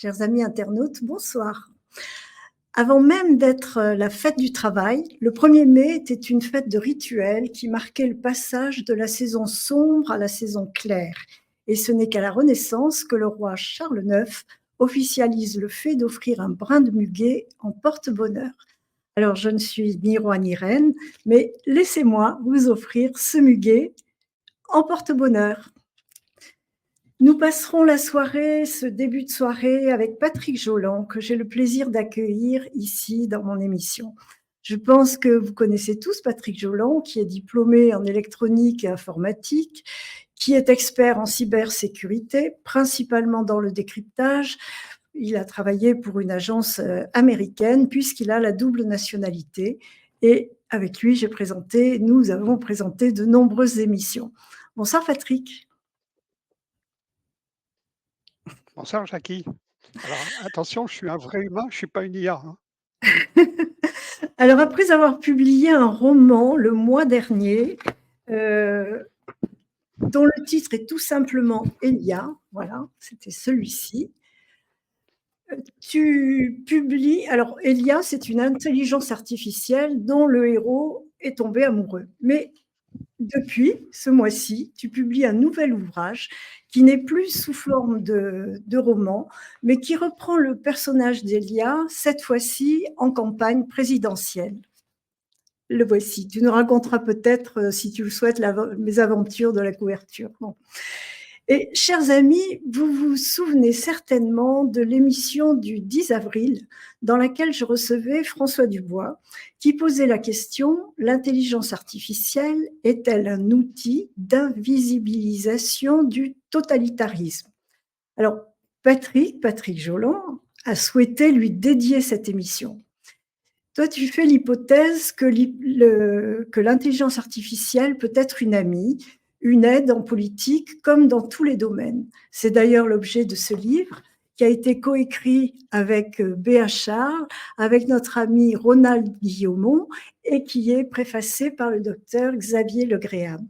Chers amis internautes, bonsoir. Avant même d'être la fête du travail, le 1er mai était une fête de rituel qui marquait le passage de la saison sombre à la saison claire. Et ce n'est qu'à la Renaissance que le roi Charles IX officialise le fait d'offrir un brin de muguet en porte-bonheur. Alors, je ne suis ni roi ni reine, mais laissez-moi vous offrir ce muguet en porte-bonheur. Nous passerons la soirée, ce début de soirée, avec Patrick Jolan, que j'ai le plaisir d'accueillir ici dans mon émission. Je pense que vous connaissez tous Patrick Jolan, qui est diplômé en électronique et informatique, qui est expert en cybersécurité, principalement dans le décryptage. Il a travaillé pour une agence américaine, puisqu'il a la double nationalité. Et avec lui, nous avons présenté de nombreuses émissions. Bonsoir Patrick. Bonsoir Jackie. Alors attention, je suis un vrai humain, je ne suis pas une IA. Alors, après avoir publié un roman le mois dernier, dont le titre est tout simplement Elia, voilà, c'était celui-ci. Tu publies, alors Elia, c'est une intelligence artificielle dont le héros est tombé amoureux. Mais depuis ce mois-ci, tu publies un nouvel ouvrage qui n'est plus sous forme de roman, mais qui reprend le personnage d'Elia, cette fois-ci en campagne présidentielle. Le voici. Tu nous raconteras peut-être, si tu le souhaites, mes aventures de la couverture. Bon. Et chers amis, vous vous souvenez certainement de l'émission du 10 avril dans laquelle je recevais François Dubois qui posait la question: l'intelligence artificielle est-elle un outil d'invisibilisation du totalitarisme? Alors, Patrick Jolan a souhaité lui dédier cette émission. Toi, tu fais l'hypothèse que l'intelligence artificielle peut être une amie, une aide en politique comme dans tous les domaines. C'est d'ailleurs l'objet de ce livre qui a été coécrit avec Béa Charles, avec notre ami Ronald Guillaumont et qui est préfacé par le docteur Xavier Legréam.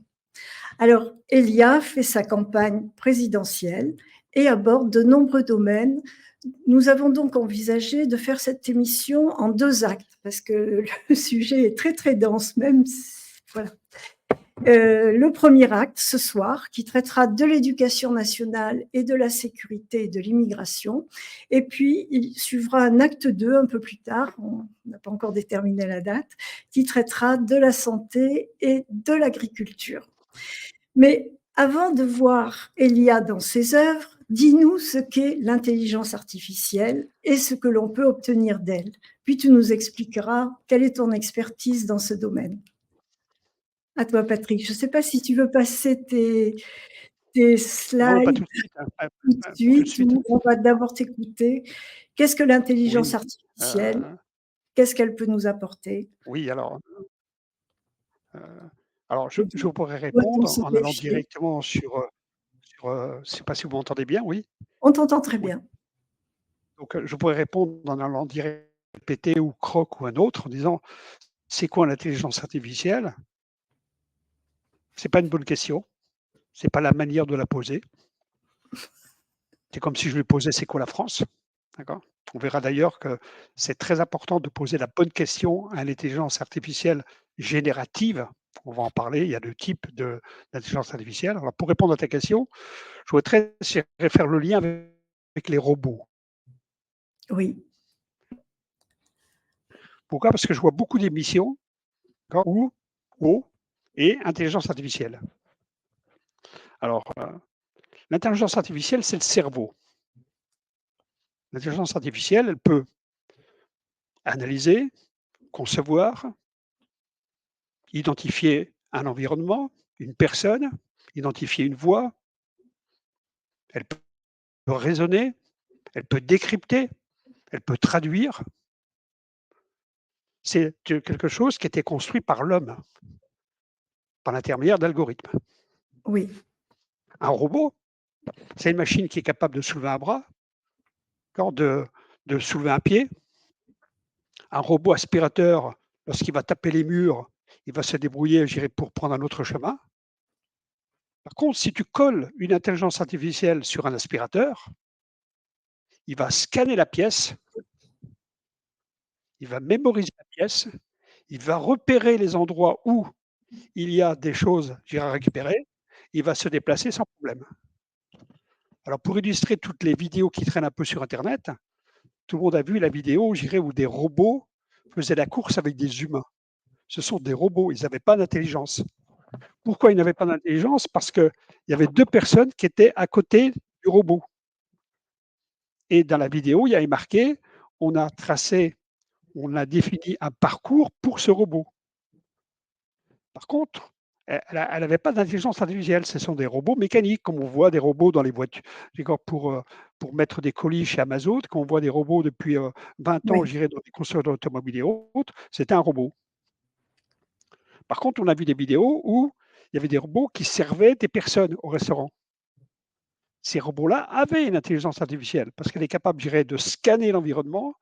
Alors, Elia fait sa campagne présidentielle et aborde de nombreux domaines. Nous avons donc envisagé de faire cette émission en 2 actes, parce que le sujet est très, très dense, même. Voilà. Le premier acte, ce soir, qui traitera de l'éducation nationale et de la sécurité et de l'immigration. Et puis, il suivra un acte 2 un peu plus tard, on n'a pas encore déterminé la date, qui traitera de la santé et de l'agriculture. Mais avant de voir Elia dans ses œuvres, dis-nous ce qu'est l'intelligence artificielle et ce que l'on peut obtenir d'elle. Puis tu nous expliqueras quelle est ton expertise dans ce domaine. À toi, Patrick. Je ne sais pas si tu veux passer tes Non, pas slides tout de suite. tout de Pas tout de suite, suite. ou on va d'abord t'écouter. Qu'est-ce que l'intelligence Oui. artificielle? Qu'est-ce qu'elle peut nous apporter? Oui, alors je pourrais Où a-t-on répondre se en allant méfier? directement je ne sais pas si vous m'entendez bien, oui? On t'entend très Oui. bien. Donc je pourrais répondre en allant direct GPT ou Croc ou un autre en disant: «C'est quoi l'intelligence artificielle?» C'est pas une bonne question, c'est pas la manière de la poser. C'est comme si je lui posais: «C'est quoi la France?» D'accord? On verra d'ailleurs que c'est très important de poser la bonne question à l'intelligence artificielle générative. On va en parler, il y a 2 types d'intelligence artificielle. Alors pour répondre à ta question, je voudrais faire le lien avec les robots. Oui, Pourquoi? Parce que je vois beaucoup d'émissions, d'accord, où et intelligence artificielle. Alors, l'intelligence artificielle, c'est le cerveau. L'intelligence artificielle, elle peut analyser, concevoir, identifier un environnement, une personne, identifier une voix, elle peut raisonner, elle peut décrypter, elle peut traduire. C'est quelque chose qui a été construit par l'homme, par l'intermédiaire d'algorithmes. oui, Un robot, c'est une machine qui est capable de soulever un bras, d'accord, de soulever un pied. Un robot aspirateur, lorsqu'il va taper les murs, il va se débrouiller, je dirais, pour prendre un autre chemin. Par contre, si tu colles une intelligence artificielle sur un aspirateur, il va scanner la pièce, il va mémoriser la pièce, il va repérer les endroits où il y a des choses, à récupérer, il va se déplacer sans problème. Alors pour illustrer toutes les vidéos qui traînent un peu sur internet, tout le monde a vu la vidéo, où des robots faisaient la course avec des humains. Ce sont des robots, ils n'avaient pas d'intelligence. Pourquoi ils n'avaient pas d'intelligence? Parce qu'il y avait 2 personnes qui étaient à côté du robot. Et dans la vidéo, il y avait marqué: «On a tracé, on a défini un parcours pour ce robot». Par contre, elle avait pas d'intelligence artificielle. Ce sont des robots mécaniques, comme on voit des robots dans les voitures. Pour mettre des colis chez Amazon, quand on voit des robots depuis, 20 ans, Oui. je dirais, dans les constructeurs automobiles et autres, c'était un robot. Par contre, on a vu des vidéos où il y avait des robots qui servaient des personnes au restaurant. Ces robots-là avaient une intelligence artificielle parce qu'elle est capable, je dirais, de scanner l'environnement,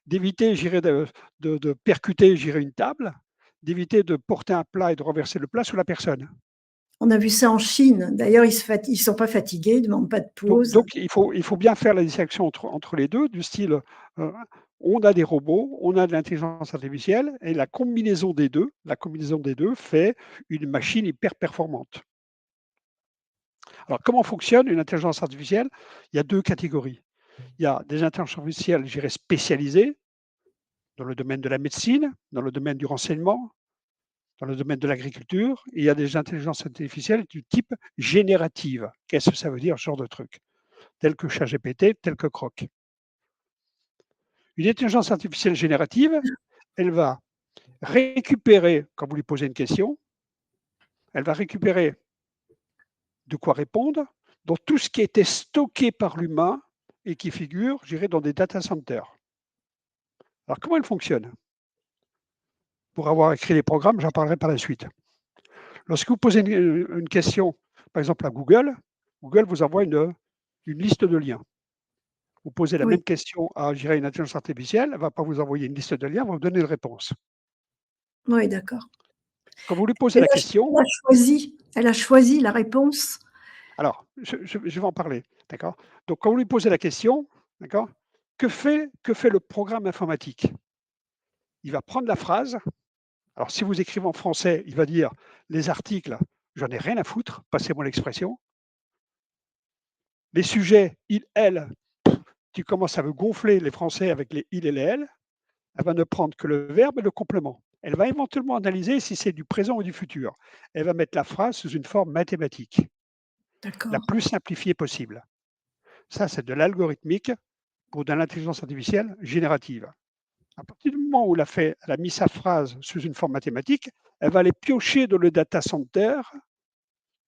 d'éviter, je dirais, de percuter, je dirais, une table, d'éviter de porter un plat et de renverser le plat sur la personne. On a vu ça en Chine. D'ailleurs, ils sont pas fatigués, ils demandent pas de pause. Donc il faut bien faire la distinction entre les 2 du style, heu, on a des robots, on a de l'intelligence artificielle et la combinaison des deux fait une machine hyper performante. Alors comment fonctionne une intelligence artificielle? Il y a 2 catégories. Il y a des intelligences artificielles, je dirais, spécialisées dans le domaine de la médecine, dans le domaine du renseignement, dans le domaine de l'agriculture, et il y a des intelligences artificielles du type générative. Qu'est-ce que ça veut dire, ce genre de truc? Tel que ChatGPT, tel que Grok. Une intelligence artificielle générative, elle va récupérer, quand vous lui posez une question, elle va récupérer de quoi répondre dans tout ce qui a été stocké par l'humain et qui figure, je dirais, dans des data centers. Alors comment elle fonctionne? Pour avoir écrit les programmes, j'en parlerai par la suite. Lorsque vous posez une question, par exemple à Google, Google vous envoie une liste de liens. Vous posez la Oui, même question à, je dirais, une intelligence artificielle, elle ne va pas vous envoyer une liste de liens, elle va vous donner une réponse. oui, d'accord. Quand vous lui posez Elle la a question, elle a choisi la réponse. alors je vais en parler, d'accord? Donc quand vous lui posez la question, d'accord? Que fait le programme informatique? Il va prendre la phrase, alors si vous écrivez en français, il va dire: «Les articles, j'en ai rien à foutre, passez-moi l'expression. Les sujets, il, elle, tu commences à me gonfler les français avec les il et les elle». Elle va ne prendre que le verbe et le complément. Elle va éventuellement analyser si c'est du présent ou du futur. Elle va mettre la phrase sous une forme mathématique, la D'accord. plus simplifiée possible. Ça, c'est de l'algorithmique pour de l'intelligence artificielle générative. À partir du moment où elle a mis sa phrase sous une forme mathématique, elle va aller piocher dans le data center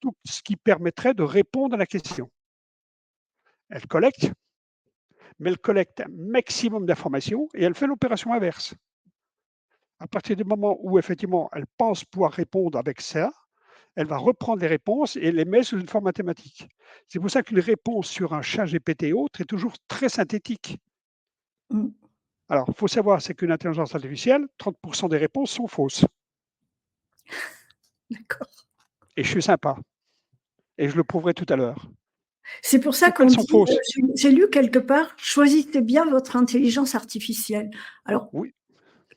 tout ce qui permettrait de répondre à la question. Elle collecte, mais elle collecte un maximum d'informations et elle fait l'opération inverse. À partir du moment où effectivement elle pense pouvoir répondre avec ça, elle va reprendre les réponses et les met sous une forme mathématique. C'est pour ça qu'une réponse sur un chat GPT et autres est toujours très synthétique. Mmh. Alors, il faut savoir, c'est qu'une intelligence artificielle, 30% des réponses sont fausses. D'accord. Et je suis sympa. Et je le prouverai tout à l'heure. C'est pour ça Pourquoi elles qu'on sont dit, fausses? j'ai lu quelque part: «Choisissez bien votre intelligence artificielle». Alors Oui,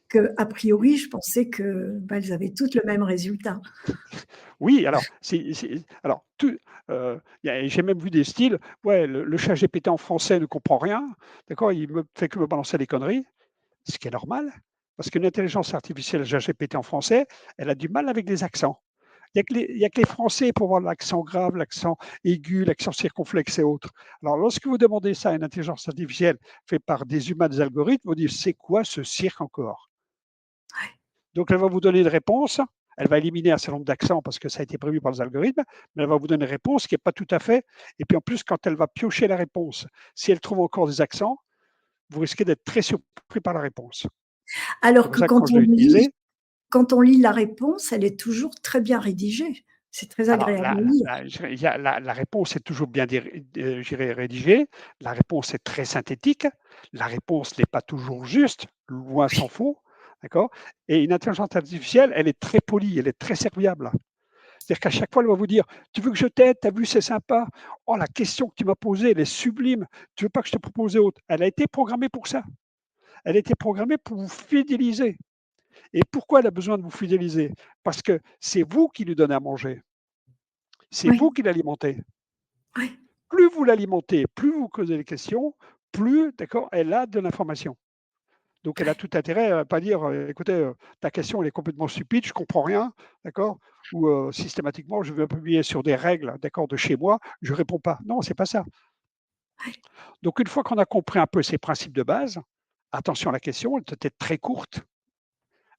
qu'a priori, je pensais que, bah, elles avaient toutes le même résultat. oui, alors, alors, j'ai même vu des styles, ouais, le chat GPT en français ne comprend rien, d'accord, il me fait que me balancer des conneries. Ce qui est normal, parce qu'une intelligence artificielle ChatGPT en français, elle a du mal avec les accents. Il y a que les Français pour voir l'accent grave, l'accent aigu, l'accent circonflexe et autres. Alors, lorsque vous demandez ça à une intelligence artificielle faite par des humains, des algorithmes, vous dites: «C'est quoi ce cirque encore?» Donc elle va vous donner une réponse, elle va éliminer un certain nombre d'accents parce que ça a été prévu par les algorithmes, mais elle va vous donner une réponse qui est pas tout à fait, et puis en plus, quand elle va piocher la réponse, si elle trouve encore des accents, vous risquez d'être très surpris par la réponse. C'est Alors pour que ça que quand je l'ai utilisée. quand on lit la réponse, elle est toujours très bien rédigée. C'est très Alors agréable à lire. la réponse est toujours bien je dirais rédigée, la réponse est très synthétique, la réponse n'est pas toujours juste, loin s'en faut, d'accord? Et une intelligence artificielle, elle est très polie, elle est très serviable. C'est-à-dire qu'à chaque fois, elle va vous dire: «Tu veux que je t'aide? Tu as vu, c'est sympa. Oh, la question que tu m'as posée, elle est sublime. Tu veux pas que je te propose autre?» Elle a été programmée pour ça. Elle a été programmée pour vous fidéliser. Et pourquoi elle a besoin de vous fidéliser? Parce que c'est vous qui lui donnez à manger. C'est Oui, vous qui l'alimentez. oui, Plus vous l'alimentez, plus vous posez des questions, plus, d'accord, elle a de l'information. Donc elle a oui, tout intérêt à pas dire, «Écoutez, ta question elle est complètement stupide, je comprends rien», d'accord? Ou, systématiquement, je veux publier sur des règles, d'accord, de chez moi, je réponds pas. Non, c'est pas ça. oui, Donc une fois qu'on a compris un peu ces principes de base, attention à la question, elle peut être très courte.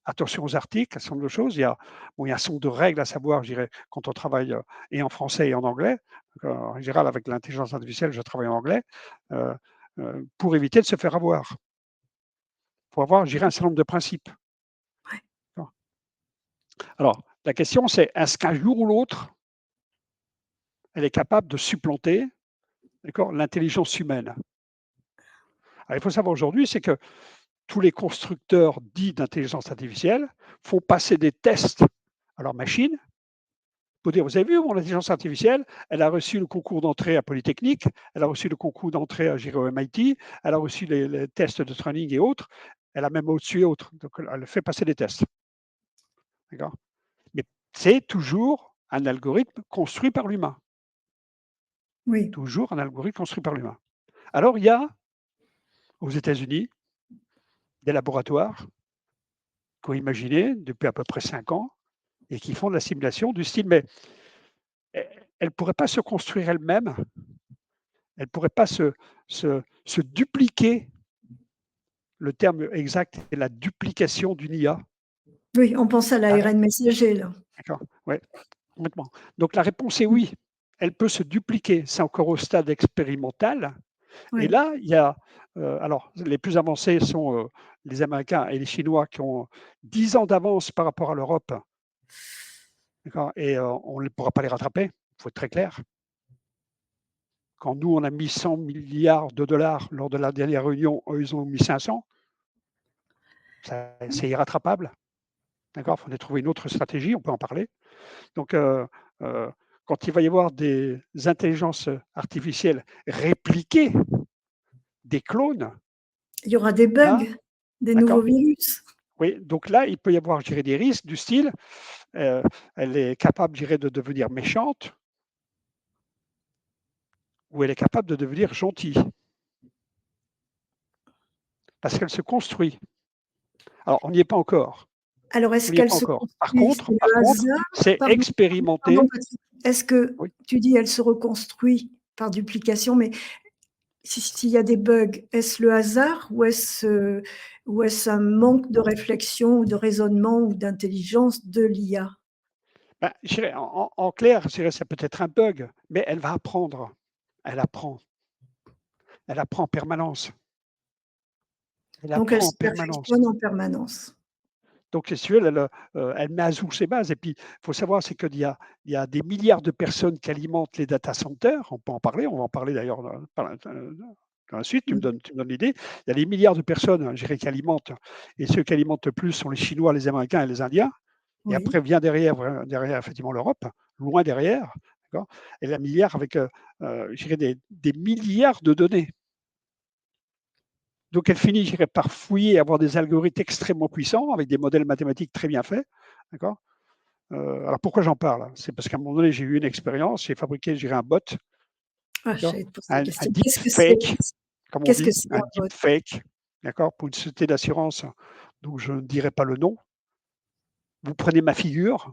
Attention aux articles, un certain nombre de choses. Il y a un certain nombre de règles à savoir, je dirais, quand on travaille, et en français et en anglais. En général, avec l'intelligence artificielle, je travaille en anglais, heu pour éviter de se faire avoir. Pour avoir, je dirais, un certain nombre de principes. oui. Alors, la question c'est, est-ce qu'un jour ou l'autre, elle est capable de supplanter, d'accord, l'intelligence humaine? Alors il faut savoir aujourd'hui, c'est que tous les constructeurs dits d'intelligence artificielle font passer des tests à leurs machines pour dire: «Vous avez vu mon intelligence artificielle, elle a reçu le concours d'entrée à Polytechnique, elle a reçu le concours d'entrée à je dirais au MIT, elle a reçu les tests de training et autres, elle a même au-dessus et autres». Donc elle fait passer des tests, d'accord? Mais c'est toujours un algorithme construit par l'humain, Oui. toujours un algorithme construit par l'humain. Alors il y a, aux États-Unis, des laboratoires qui ont imaginé depuis à peu près 5 ans et qui font de la simulation du style, mais elle ne pourrait pas se construire elle-même, elle ne pourrait pas se dupliquer. Le terme exact est la duplication d'une IA. Oui, on pense à La ré l'ARN messager là. D'accord, ouais, complètement. Donc la réponse est oui, elle peut se dupliquer. C'est encore au stade expérimental et Oui. là, il y a, alors les plus avancés sont, les Américains et les Chinois qui ont 10 ans d'avance par rapport à l'Europe, d'accord, et on ne pourra pas les rattraper, il faut être très clair. Quand nous, on a mis 100 milliards de dollars lors de la dernière réunion, eux, ils ont mis 500, ça c'est irrattrapable, d'accord? Il faudrait trouver une autre stratégie, on peut en parler. Donc, heu, quand il va y avoir des intelligences artificielles répliquées, des clones, Il y aura des là, bugs, des nouveaux d'accord? virus. Oui, donc là, il peut y avoir, je dirais, des risques du style, heu, elle est capable, je dirais, de devenir méchante ou elle est capable de devenir gentille, parce qu'elle se construit. Alors, on n'y est pas encore, Alors on est-ce n'y est qu'elle pas se encore. construit, c'est Par le contre, hasard? c'est Pardon expérimenté. Patrick, est-ce que Oui. tu dis elle se reconstruit par duplication, mais s'il y a des bugs, est-ce le hasard ou est-ce un manque de réflexion ou de raisonnement ou d'intelligence de l'IA? Bah, je dirais en clair, je dirais ça peut être un bug, mais elle va apprendre. Elle apprend, elle apprend en permanence. Elle Donc elle apprend en se permanence. perfectionne en permanence. Donc si tu veux, elle met à jour ses bases et puis, il faut savoir, c'est qu'il y a des milliards de personnes qui alimentent les data centers, on peut en parler, on va en parler d'ailleurs dans la suite, Mmh. tu me donnes l'idée. Il y a des milliards de personnes, je dirais, qui alimentent et ceux qui alimentent le plus sont les Chinois, les Américains et les Indiens et Oui. après vient derrière effectivement l'Europe, loin derrière, d'accord? Et la milliard avec, je dirais des milliards de données. Donc elle finit, je dirais, par fouiller et avoir des algorithmes extrêmement puissants avec des modèles mathématiques très bien faits, d'accord? Alors pourquoi j'en parle? C'est parce qu'à un moment donné, j'ai eu une expérience, j'ai fabriqué, je dirais, un bot, Ah, d'accord? j'allais te poser la Un question. Qu'est-ce que c'est? deepfake, comme on Qu'est-ce que dit, c'est un un bot? deepfake, d'accord? Pour une société d'assurance dont je ne dirai pas le nom. Vous prenez ma figure,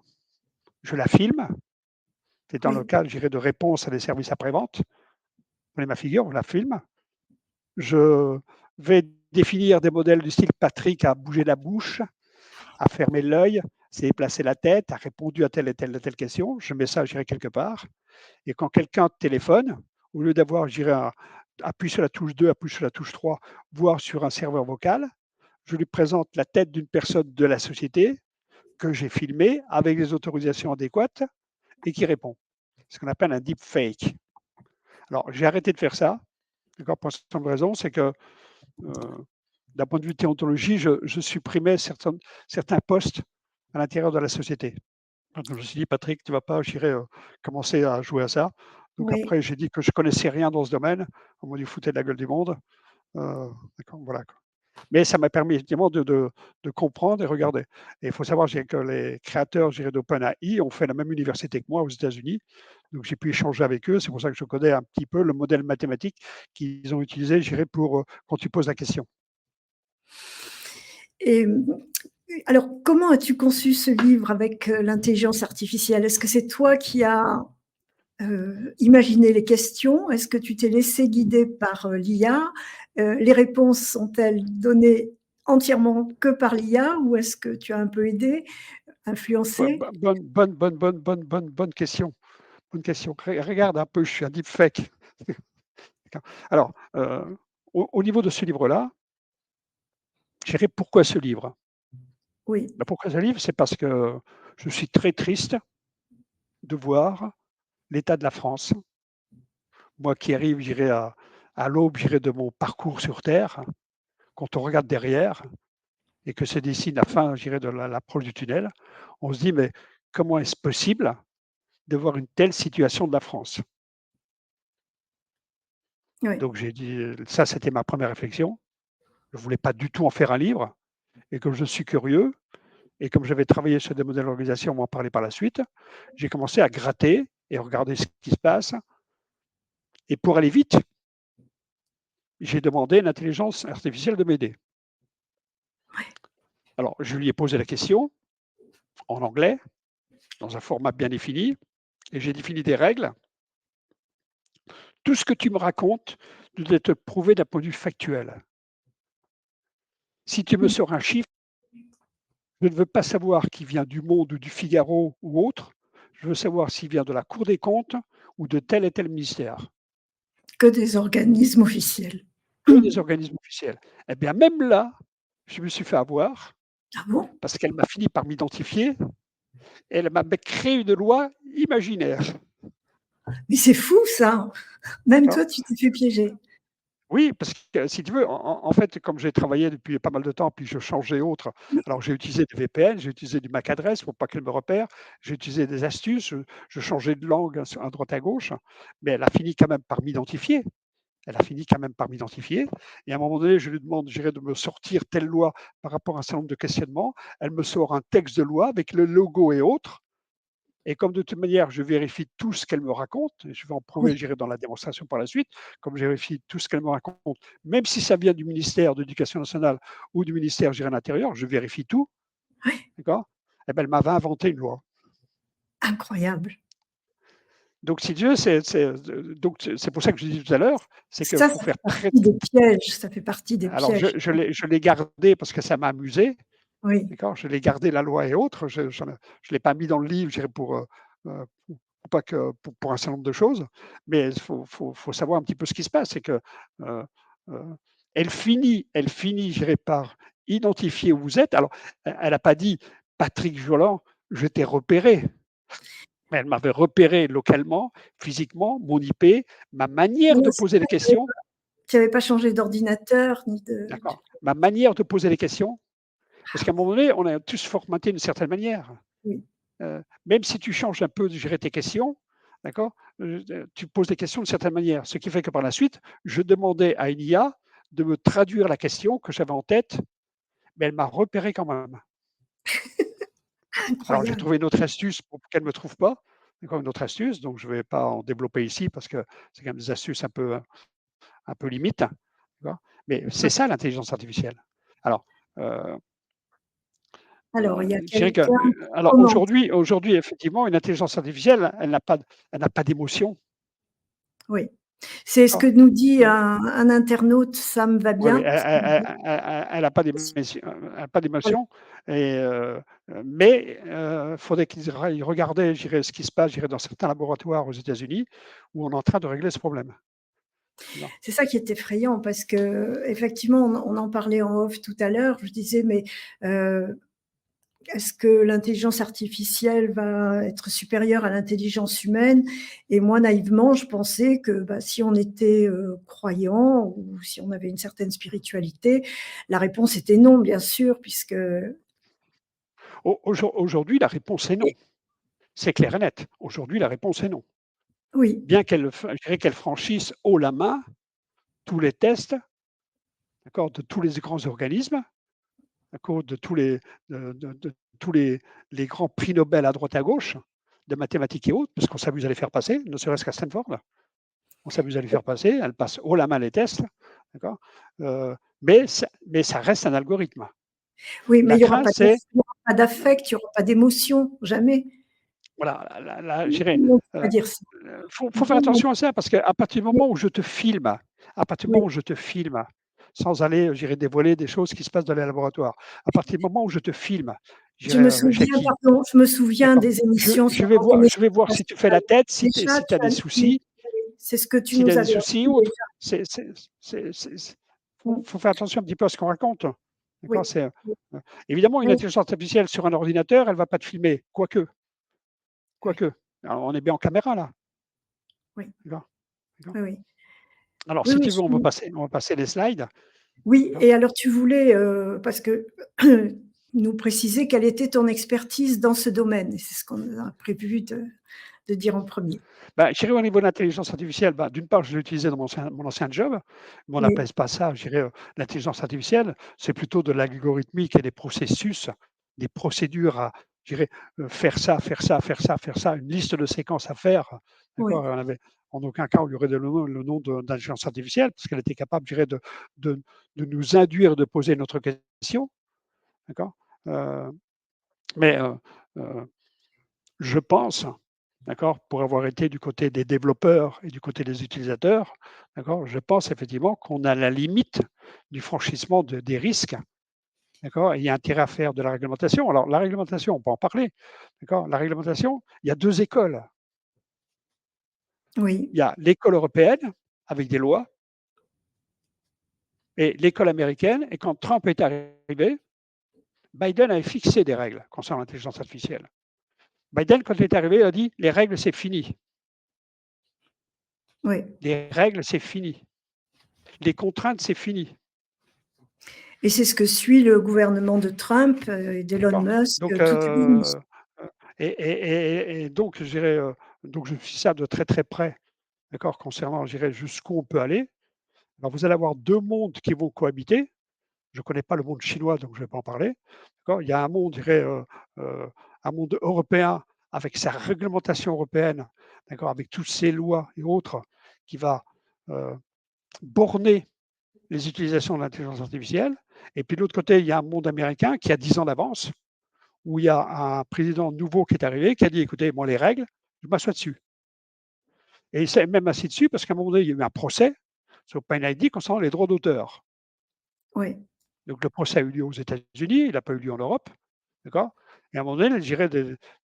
je la filme, c'est dans le Oui, cadre, je dirais, de réponse à des services après-vente. Vous prenez ma figure, on la filme. Je vais définir des modèles du style Patrick a bougé la bouche, a fermé l'œil, s'est déplacé la tête, a répondu à telle question. Je mets ça, je dirais, quelque part. Et quand quelqu'un téléphone, au lieu d'avoir, je dirais, appuie sur la touche 2, appuie sur la touche 3, voire sur un serveur vocal, je lui présente la tête d'une personne de la société que j'ai filmée avec les autorisations adéquates et qui répond. Ce qu'on appelle un deepfake. Alors, j'ai arrêté de faire ça, d'accord, pour une simple raison, c'est que d'un point de vue déontologie, je supprimais certains postes à l'intérieur de la société. Donc je me suis dit: «Patrick, tu vas pas, je dirais, commencer à jouer à ça». Donc Oui. après j'ai dit que je connaissais rien dans ce domaine. On m'a dit: «Foutez de la gueule du monde». D'accord, voilà quoi. Mais ça m'a permis effectivement de comprendre et regarder. Et il faut savoir, je dirais que les créateurs, je dirais, d'OpenAI ont fait la même université que moi aux États-Unis. Donc j'ai pu échanger avec eux. C'est pour ça que je connais un petit peu le modèle mathématique qu'ils ont utilisé, je dirais, pour, quand tu poses la question. Et alors, comment as-tu conçu ce livre avec, l'intelligence artificielle? Est-ce que c'est toi qui as, imaginé les questions? Est-ce que tu t'es laissé guider par, l'IA? Les réponses sont-elles données entièrement que par l'IA ou est-ce que tu as un peu aidé, influencé? Bonne question. Bonne question. Regarde un peu, je suis un deepfake. D'accord. Alors, au niveau de ce livre-là, je dirais pourquoi ce livre? Oui, Bah, pourquoi ce livre? C'est parce que je suis très triste de voir l'état de la France. Moi qui arrive, je dirais, à l'aube, je dirais, de mon parcours sur terre, quand on regarde derrière et que se dessine la fin, je dirais, de l'approche du tunnel, on se dit: «Mais comment est-ce possible de voir une telle situation de la France?» oui, Donc j'ai dit, ça c'était ma première réflexion. Je ne voulais pas du tout en faire un livre et comme je suis curieux et comme j'avais travaillé sur des modèles d'organisation, on m'en parlait par la suite, j'ai commencé à gratter et regarder ce qui se passe et pour aller vite, j'ai demandé à l'intelligence artificielle de m'aider. Alors je lui ai posé la question en anglais, dans un format bien défini et j'ai défini des règles. Tout ce que tu me racontes doit être prouvé d'un point de vue factuel. Si tu me mmh, sors un chiffre, je ne veux pas savoir qui vient du Monde ou du Figaro ou autre. Je veux savoir s'il vient de la Cour des comptes ou de tel et tel ministère, que des organismes officiels. que des organismes officiels. Eh bien, même là, je me suis fait avoir Ah bon? parce qu'elle m'a fini par m'identifier et elle m'a créé une loi imaginaire. Mais c'est fou ça! Même D'accord. toi, tu t'es fait piéger. Oui, parce que si tu veux, en fait, comme j'ai travaillé depuis pas mal de temps, puis je changeais autre, alors j'ai utilisé des VPN, j'ai utilisé du MAC adresse pour pas qu'elle me repère, j'ai utilisé des astuces, je changeais de langue à droite à gauche, mais elle a fini quand même par m'identifier. Elle a fini quand même par m'identifier et à un moment donné, je lui demande, je dirais, de me sortir telle loi par rapport à un certain nombre de questionnements. Elle me sort un texte de loi avec le logo et autres. Et comme de toute manière, je vérifie tout ce qu'elle me raconte, et je vais en prouver, je Oui, dirais, dans la démonstration par la suite, comme je vérifie tout ce qu'elle me raconte, même si ça vient du ministère de l'Éducation nationale ou du ministère, je dirais, de l'Intérieur, je vérifie tout, oui, d'accord? Eh ben, elle m'avait inventé une loi. incroyable. Donc, si Dieu, c'est pour ça que je disais tout à l'heure, c'est qu'il Ça faut fait faire très. partie des pièges, ça fait partie des Alors, pièges. je l'ai gardé parce que ça m'a amusé, Oui, d'accord? Je l'ai gardé, la loi et autres. Je ne l'ai pas mis dans le livre, je dirais, pas que pour un certain nombre de choses, mais il faut savoir un petit peu ce qui se passe. C'est que euh, euh, elle finit, je dirais, par identifier où vous êtes. Alors, elle n'a pas dit Patrick Joland, je t'ai repéré. Mais elle m'avait repéré localement, physiquement, mon IP, ma manière oui, de c'est poser les ça, questions, tu avais pas changé d'ordinateur ni de d'accord. Ma manière de poser les questions, parce qu'à un moment donné, on a tous formaté d'une certaine manière. oui. Même si tu changes un peu de gérer tes questions, d'accord, tu poses des questions d'une certaine manière. Ce qui fait que par la suite, je demandais à une IA de me traduire la question que j'avais en tête, mais elle m'a repéré quand même. Alors j'ai Incroyable. trouvé une autre astuce pour qu'elle ne me trouve pas, d'accord, une autre astuce, donc je ne vais pas en développer ici parce que c'est quand même des astuces un peu limites, d'accord? Mais c'est Ouais. ça l'intelligence artificielle. Alors, heu Alors, il y a je dirais que, quelqu'un qui alors commente. aujourd'hui effectivement une intelligence artificielle, elle n'a pas d'émotion, Oui. C'est ce que d'accord? nous dit Heu, un internaute, ça me va oui, oui, bien. elle n'a pas d'émotion Voilà. et mais faudrait qu'ils aillent regarder, je dirais, ce qui se passe, je dirais, dans certains laboratoires aux États-Unis où on est en train de régler ce problème. Non. C'est ça qui est effrayant parce qu'effectivement, on en parlait en off tout à l'heure. Je disais: «Mais, heu, est-ce que l'intelligence artificielle va être supérieure à l'intelligence humaine?» Et moi, naïvement, je pensais que, bah, si on était, croyant ou si on avait une certaine spiritualité, la réponse était non, bien sûr, puisque Aujourd'hui, la réponse est non. C'est clair et net. Aujourd'hui, la réponse est non. Oui. Bien qu'elle je dirais qu'elle franchisse haut la main tous les tests, d'accord, de tous les grands organismes, d'accord, de tous de tous les grands prix Nobel à droite à gauche, de mathématiques et autres, parce qu'on s'amuse à les faire passer, ne serait-ce qu'à Stanford. On s'amuse à les faire passer, elle passe haut la main les tests, d'accord, mais ça reste un algorithme. Oui, mais La il y aura crainte, pas c'est d'affect, il y aura pas d'émotion, jamais. voilà, je Tout dirais, le monde ne peut pas dire ça. faut faire attention à ça parce qu'à partir du Oui, moment où je te filme, à partir du oui. moment où je te filme, sans aller, je dirais, dévoiler des choses qui se passent dans les laboratoires, à partir du moment où je te filme, je Je me dirais, chez souviens, qui? pardon, je me souviens D'accord? des émissions sur Je vais voir si tu fais la tête, si tu Déjà, as tu des as oui, soucis, oui, c'est ce que tu si tu nous as des avais soucis appris ou autre. déjà. C'est Mmh. faut faire attention un petit peu à ce qu'on raconte. Oui, D'accord? oui, Évidemment, une oui, intelligence artificielle sur un ordinateur, elle va pas te filmer, oui, quoique. Alors on est bien en caméra là, oui, d'accord? D'accord? oui, oui. Alors Oui, si oui, tu veux, on va passer les slides, oui, d'accord? et alors tu voulais, parce que nous préciser quelle était ton expertise dans ce domaine, et c'est ce qu'on a prévu de dire en premier. Bah, je dirais au niveau de l'intelligence artificielle, bah, d'une part, je l'ai utilisé dans mon ancien job, mais on Oui, n'appelle pas ça, je dirais, l'intelligence artificielle, c'est plutôt de l'algorithmique et des processus, des procédures à, je dirais, faire ça, faire ça, faire ça, faire ça, une liste de séquences à faire, d'accord? oui, On avait en aucun cas on lui aurait donné le nom de d'intelligence artificielle parce qu'elle était capable, je dirais, de de nous induire de poser notre question, d'accord? Heu, mais je pense, d'accord, pour avoir été du côté des développeurs et du côté des utilisateurs, d'accord, je pense effectivement qu'on a la limite du franchissement des risques, d'accord, et il y a intérêt à faire de la réglementation. Alors, la réglementation, on peut en parler, d'accord, la réglementation, il y a deux écoles. oui, Il y a l'école européenne avec des lois et l'école américaine. Et quand Trump est arrivé, Biden avait fixé des règles concernant l'intelligence artificielle. Biden, quand il est arrivé, a dit les règles, c'est fini. oui. Les règles, c'est fini. Les contraintes, c'est fini. Et c'est ce que suit le gouvernement de Trump, et d'Elon D'accord. Musk, Donc, toute l'année. donc je dirais, donc je suis ça de très, très près, d'accord, concernant, je dirais, jusqu'où on peut aller. Alors vous allez avoir 2 mondes qui vont cohabiter. Je ne connais pas le monde chinois, donc je ne vais pas en parler. D'accord? Il y a un monde, je dirais, un monde européen avec sa réglementation européenne, d'accord, avec toutes ses lois et autres, qui va, heu, borner les utilisations de l'intelligence artificielle. Et puis de l'autre côté, il y a un monde américain qui a 10 ans d'avance, où il y a un président nouveau qui est arrivé, qui a dit: «Écoutez, moi, les règles, je m'assois dessus». Et il s'est même assis dessus parce qu'à un moment donné, il y a eu un procès sur OpenID concernant les droits d'auteur. Oui, Donc le procès a eu lieu aux États-Unis, il n'a pas eu lieu en Europe, d'accord? Et à un moment donné, je dirais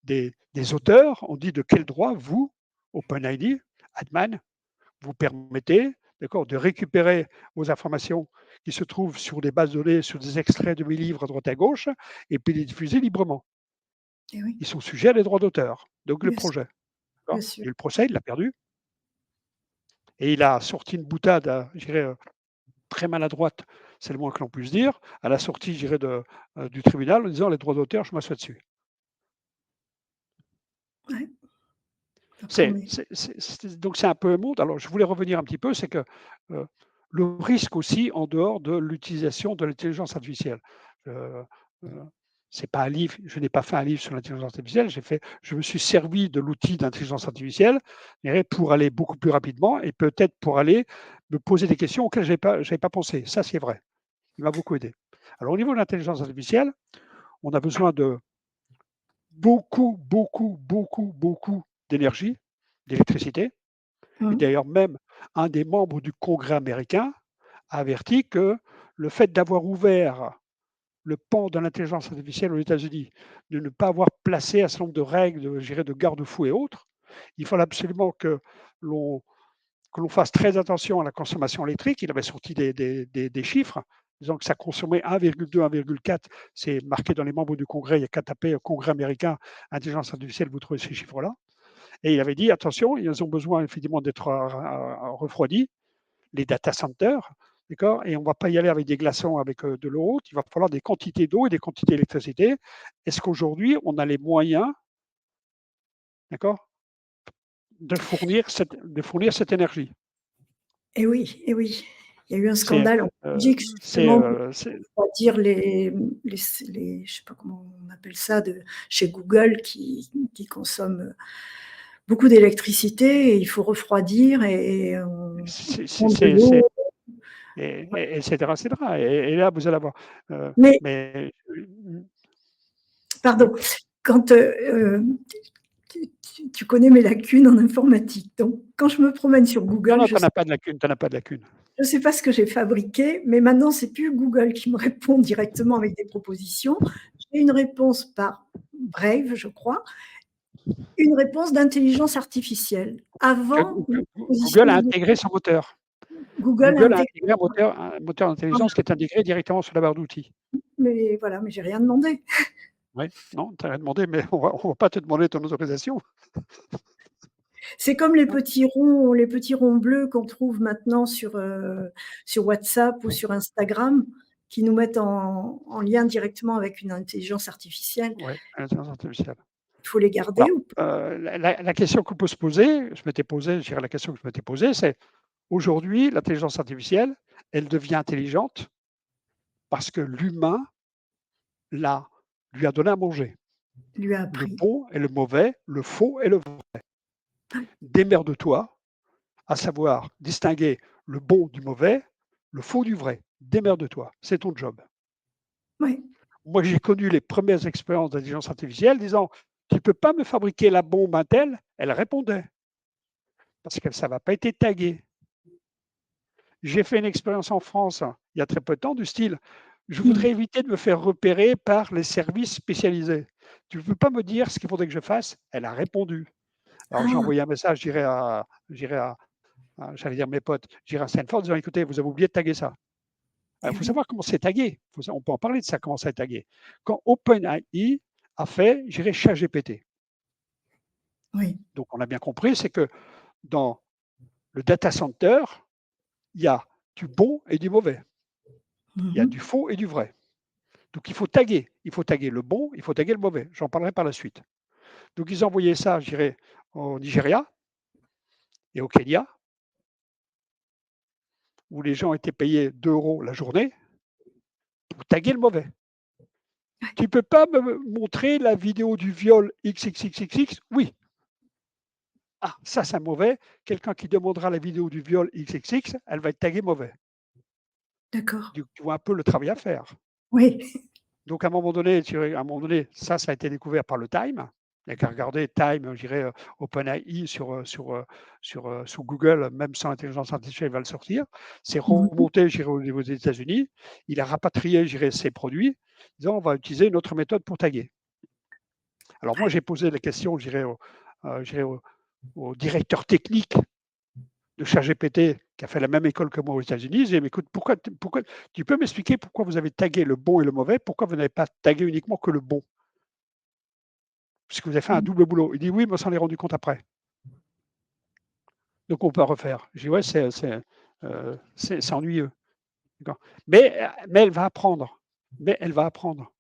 des auteurs ont dit: «De quel droit vous, OpenID, Altman, vous permettez, d'accord, de récupérer vos informations qui se trouvent sur des bases de données, sur des extraits de mes livres à droite à gauche et puis les diffuser librement?» et oui, Ils sont sujets à des droits d'auteur, donc le bien sûr, projet, bien d'accord? sûr. Et le procès, il l'a perdu et il a sorti une boutade, je dirais, très maladroite, c'est le moins que l'on puisse dire, à la sortie, je dirais, du tribunal en disant: «Les droits d'auteur, je m'assois dessus». Ouais, donc on est Donc c'est un peu un monde. Alors je voulais revenir un petit peu, c'est que, heu, le risque aussi en dehors de l'utilisation de l'intelligence artificielle. Heu, heu, c'est pas un livre, je n'ai pas fait un livre sur l'intelligence artificielle, je me suis servi de l'outil d'intelligence artificielle, et pour aller beaucoup plus rapidement et peut-être pour aller me poser des questions auxquelles j'avais pas pensé. Ça, c'est vrai. Il m'a beaucoup aidé. Alors au niveau de l'intelligence artificielle, on a besoin de beaucoup, beaucoup, beaucoup, beaucoup d'énergie, d'électricité. Et mmh, d'ailleurs, même un des membres du Congrès américain a averti que le fait d'avoir ouvert le pan de l'intelligence artificielle aux États-Unis, de ne pas avoir placé un certain nombre de règles, je dirais de garde-fous et autres, il fallait absolument l'on que l'on fasse très attention à la consommation électrique. Il avait sorti des chiffres, disant que ça consommait 1,2, 1,4. C'est marqué dans les membres du Congrès. Il n'y a qu'à taper Congrès américain, intelligence artificielle, vous trouvez ces chiffres-là. Et il avait dit attention, ils ont besoin effectivement d'être refroidis, les data centers, d'accord. Et on ne va pas y aller avec des glaçons, avec de l'eau haute. Il va falloir des quantités d'eau et des quantités d'électricité. Est-ce qu'aujourd'hui, on a les moyens d'accord? De fournir cette énergie. Et oui, et oui. Il y a eu un C'est, scandale en heu, Belgique c'est, justement pour c'est refroidir les je sais pas comment on appelle ça, de chez Google qui consomment beaucoup d'électricité et il faut refroidir et on c'est c'est prend de c'est c'est l'eau. et cetera, et cetera et là, vous allez avoir, Mais mais oui? pardon, quand, tu connais mes lacunes en informatique, donc quand je me promène sur Non, Google, non, tu en as pas de lacune, tu en as pas de lacune. je sais pas ce que j'ai fabriqué, mais maintenant c'est plus Google qui me répond directement avec des propositions. J'ai une réponse par Brave, je crois, une réponse d'intelligence artificielle. Que Avant, les Google propositions a de intégré son moteur. Google a Google a intégré, intégré un moteur voilà, d'intelligence qui est intégré directement sur la barre d'outils. mais voilà, mais j'ai rien demandé. Oui, non, tu as rien demandé, mais on va pas te demander ton autorisation. C'est comme les petits ronds bleus qu'on trouve maintenant sur WhatsApp ou sur Instagram, qui nous mettent en lien directement avec une intelligence artificielle. Ouais, l'intelligence artificielle. Il faut les garder Alors, ou pas? la question qu'on peut se poser, je m'étais posée, je dirais la question que je m'étais posée, c'est aujourd'hui, l'intelligence artificielle, elle devient intelligente parce que l'humain l'a lui a donné à manger. Lui a Le appris. bon et le mauvais, le faux et le vrai. Démerde-toi à savoir distinguer le bon du mauvais, le faux du vrai. Démerde-toi, c'est ton job. Oui. Moi, j'ai connu les premières expériences d'intelligence artificielle disant: «Tu ne peux pas me fabriquer la bombe Intel?» Elle répondait, parce que ça va pas été tagué. J'ai fait une expérience en France, il y a très peu de temps, du style: «Je Mmh. voudrais éviter de me faire repérer par les services spécialisés. Tu ne peux pas me dire ce qu'il faudrait que je fasse?» Elle a répondu. Alors j'ai Ah! envoyé un message, j'allais dire mes potes, je dirais à Stanford, disant: «Écoutez, vous avez oublié de taguer ça». Il Eh faut oui, savoir comment c'est tagué. On peut en parler de ça, comment c'est tagué. Quand OpenAI a fait, je dirais, ChatGPT. oui. Donc on a bien compris, c'est que dans le data center, il y a du bon et du mauvais. Il y Mmh a mh. du faux et du vrai. Donc il faut taguer. Il faut taguer le bon, il faut taguer le mauvais. J'en parlerai par la suite. Donc ils ont envoyé ça, je dirais, au Nigeria et au Kenya, où les gens étaient payés 2 € la journée pour taguer le mauvais. Tu peux pas me montrer la vidéo du viol XXXXX? Oui. Ah, ça c'est mauvais. Quelqu'un qui demandera la vidéo du viol XXX, elle va être taguée mauvais. D'accord. Tu vois un peu le travail à faire. Oui. Donc à un moment donné, ça a été découvert par le Time. Il n'y a qu'à regarder Time, je dirais, OpenAI sur Google, même sans intelligence artificielle, il va le sortir. C'est Mmh mh. remonté, je dirais, au niveau des États-Unis. Il a rapatrié, je dirais, ses produits, disant: «On va utiliser une autre méthode pour taguer». Alors moi, j'ai posé la question, je dirais au directeur technique de ChatGPT, qui a fait la même école que moi aux États-Unis. Je dis: «Mais écoute, pourquoi tu peux m'expliquer pourquoi vous avez tagué le bon et le mauvais? Pourquoi vous n'avez pas tagué uniquement que le bon? Puisque vous avez fait un Mmh. double boulot». Il dit: «Oui, mais on s'en est rendu compte après. Donc on peut refaire». Je dis: «Ouais, c'est ennuyeux». D'accord. Mais elle va apprendre. Mais elle va apprendre.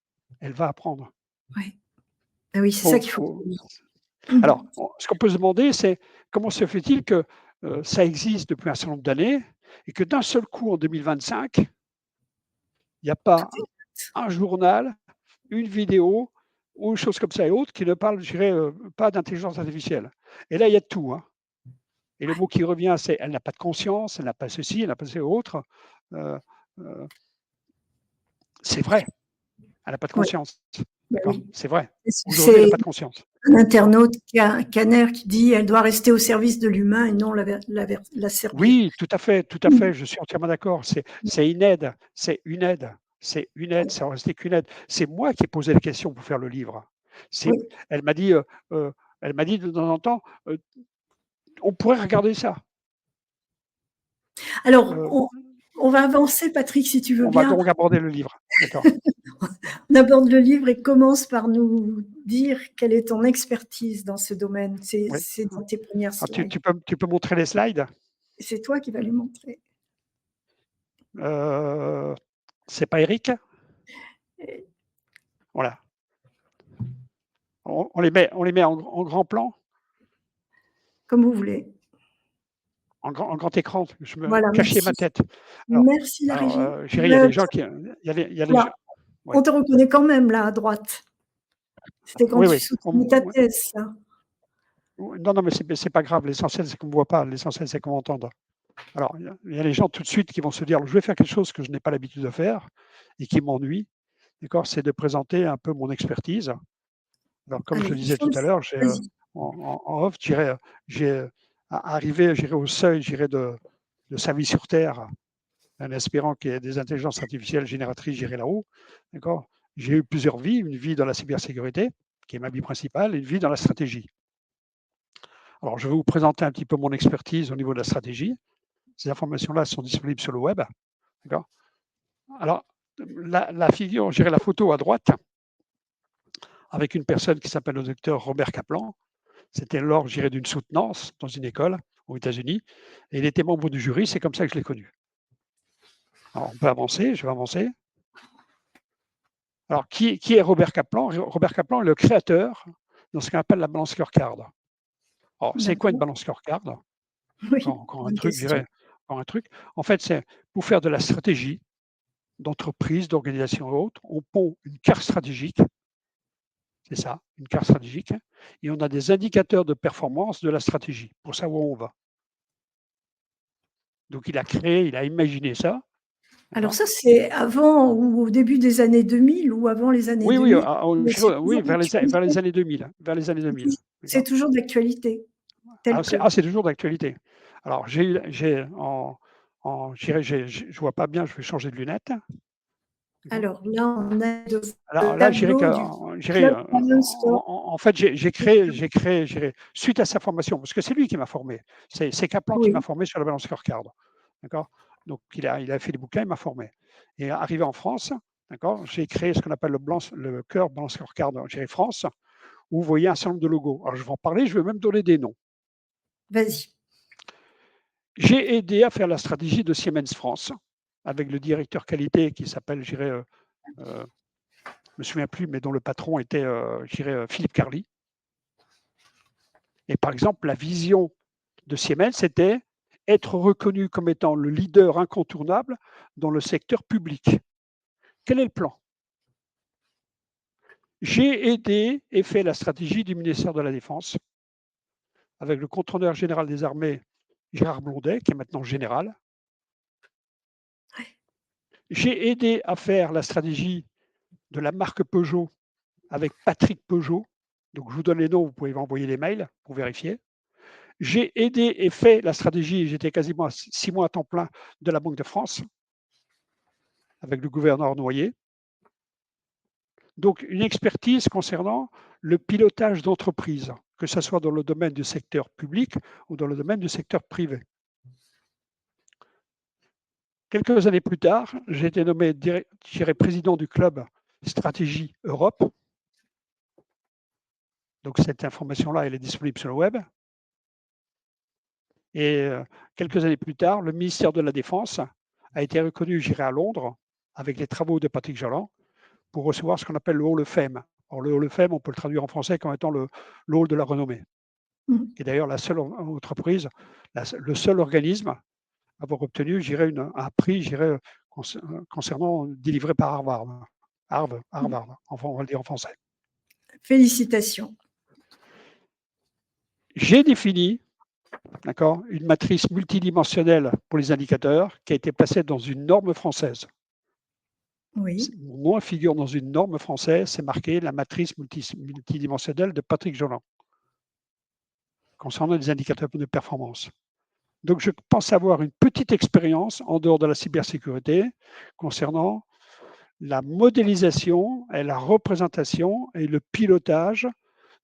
Elle va apprendre. Ouais. Ah oui, c'est ça Faut qu'il faut faut retenir. Mmh. Alors, ce qu'on peut se demander, c'est comment se fait-il que, ça existe depuis un certain nombre d'années et que d'un seul coup en 2025, il n'y a Tout pas est net. un journal, une vidéo ou une chose comme ça et autres qui ne parle, je dirais, pas d'intelligence artificielle. Et là, il y a de tout, hein. Et le Ouais, mot qui revient, c'est: «Elle n'a pas de conscience, elle n'a pas ceci, elle n'a pas ce autre». Heu heu, c'est vrai, elle n'a pas de ouais, conscience. bah D'accord? oui. C'est vrai. Aujourd'hui, elle n'a C'est pas de conscience. un D'accord? internaute, Caner, qui dit: «Elle doit rester au service de l'humain et non la servir». Oui, tout à fait, tout à Mmh. fait, je suis entièrement d'accord. C'est une aide, c'est une aide, c'est une aide, ça en restait qu'une aide. C'est moi qui ai posé la question pour faire le livre. C'est Oui. elle m'a dit, heu, elle m'a dit de temps en temps, «On pourrait regarder ça». Alors, Heu, on va avancer, Patrick, si tu veux on va bien. donc aborder le livre. D'accord. On aborde le livre et commence par nous dire quelle est ton expertise dans ce domaine. Oui. C'est dans tes premières Alors tu slides. tu peux tu peux montrer les slides? Et c'est toi qui vas les montrer. Heu, c'est pas Eric? Et Voilà. On les met en grand plan? comme vous voulez. En grand écran, je me Voilà, cachais ma merci. tête. Alors Merci la régie. je dirais, il y a des gens qui, il y a les gens Voilà, ouais. on te reconnaît quand même là à droite. C'était quand Oui, tu oui. soutenais ta thèse, ça. Non, non, mais c'est pas grave. L'essentiel, c'est qu'on me voit pas. L'essentiel, c'est qu'on m'entende. Alors, il y a les gens tout de suite qui vont se dire: «Je vais faire quelque chose que je n'ai pas l'habitude de faire et qui m'ennuie». D'accord? C'est de présenter un peu mon expertise. Alors, comme je Allez, le il disais faut tout le à l'heure, j'ai, vas-y. en off, je dirais, j'ai, arrivé, je dirais, au seuil, je dirais, de sa vie sur terre, en espérant qu'il y ait des intelligences artificielles génératrices, j'irai là-haut. D'accord? J'ai eu plusieurs vies, une vie dans la cybersécurité, qui est ma vie principale, et une vie dans la stratégie. Alors, je vais vous présenter un petit peu mon expertise au niveau de la stratégie. Ces informations-là sont disponibles sur le web. D'accord? Alors, la figure, je dirais la photo à droite, avec une personne qui s'appelle le docteur Robert Kaplan. C'était lors, je dirais, d'une soutenance dans une école aux États-Unis. Et il était membre du jury, c'est comme ça que je l'ai connu. Alors, on peut avancer, je vais avancer. Alors, qui est Robert Kaplan? Robert Kaplan est le créateur de ce qu'on appelle la balance scorecard. Alors, c'est quoi une D'accord. balance scorecard? Oui, Encore un bonne truc, je question. dirais, encore un truc. En fait, c'est pour faire de la stratégie d'entreprise, d'organisation et autres, on pond une carte stratégique, c'est ça, une carte stratégique, et on a des indicateurs de performance de la stratégie pour savoir où on va. Donc, il a créé, il a imaginé ça, Alors d'accord? ça, c'est avant ou au début des années 2000 ou avant les années Oui, oui, 2000? Mais c'est oui, toujours vers les d'actualité? années 2000, vers les années 2000, C'est d'accord? toujours d'actualité, tel Ah, que? c'est toujours d'actualité. Alors, j'ai en je dirais, je vois pas bien, je vais changer de lunettes, d'accord? Alors là, on a Alors le là, je dirais que, tableau du je dirais, Club Balance Score. en fait, j'ai créé, je dirais, suite à sa formation, parce que c'est lui qui m'a formé. C'est Kaplan qui m'a Oui. formé sur la balance scorecard, d'accord? Donc il a fait des bouquins, il m'a formé. Et arrivé en France, d'accord, j'ai créé ce qu'on appelle le cœur balance scorecard, je dirais France, où vous voyez un certain nombre de logos. Alors je vais en parler, je vais même donner des noms. Vas-y. J'ai aidé à faire la stratégie de Siemens France avec le directeur qualité qui s'appelle, je dirais, je me souviens plus, mais dont le patron était, je dirais, Philippe Carly. Et par exemple, la vision de Siemens, c'était être reconnu comme étant le leader incontournable dans le secteur public. Quel est le plan? J'ai aidé et fait la stratégie du ministère de la Défense avec le contrôleur général des armées, Gérard Blondet, qui est maintenant général. J'ai aidé à faire la stratégie de la marque Peugeot avec Patrick Peugeot. Donc, je vous donne les noms, vous pouvez m'envoyer les mails pour vérifier. J'ai aidé et fait la stratégie, j'étais quasiment à 6 mois à temps plein de la Banque de France avec le gouverneur Noyer. Donc, une expertise concernant le pilotage d'entreprise, que ce soit dans le domaine du secteur public ou dans le domaine du secteur privé. Quelques années plus tard, j'ai été nommé président du club Stratégie Europe. Donc, cette information-là, elle est disponible sur le web. Et quelques années plus tard, le ministère de la Défense a été reconnu, j'irai à Londres, avec les travaux de Patrick Jalland, pour recevoir ce qu'on appelle le Hall of Fame. Alors, le Hall of Fame, on peut le traduire en français comme étant le Hall de la renommée, Mmh. qui est d'ailleurs la seule entreprise, le seul organisme à avoir obtenu, j'irai, un prix, j'irai, concernant délivré par Harvard. Harvard, enfin, on va le dire en français. Félicitations. J'ai défini, d'accord, une matrice multidimensionnelle pour les indicateurs qui a été placée dans une norme française. Oui. Mon nom figure dans une norme française, c'est marqué la matrice multidimensionnelle de Patrick Jalland, concernant les indicateurs de performance. Donc, je pense avoir une petite expérience en dehors de la cybersécurité concernant la modélisation et la représentation et le pilotage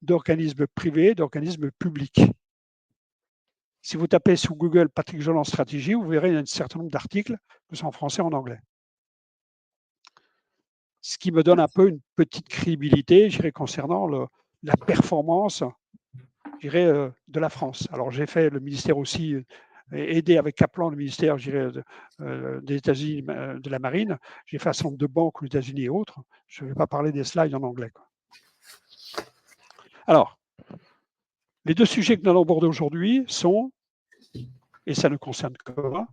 d'organismes privés, d'organismes publics. Si vous tapez sur Google Patrick Jalland stratégie, vous verrez un certain nombre d'articles, que ce soit en français et en anglais. Ce qui me donne un peu une petite crédibilité, je dirais, concernant la performance, je dirais, de la France. Alors, j'ai fait le ministère aussi, aidé avec Kaplan, le ministère, je dirais, des États-Unis, de la Marine. J'ai fait un certain nombre de banques aux États-Unis et autres. Je ne vais pas parler des slides en anglais, quoi. Alors, Les deux sujets que nous allons aborder aujourd'hui sont, et ça ne concerne que moi,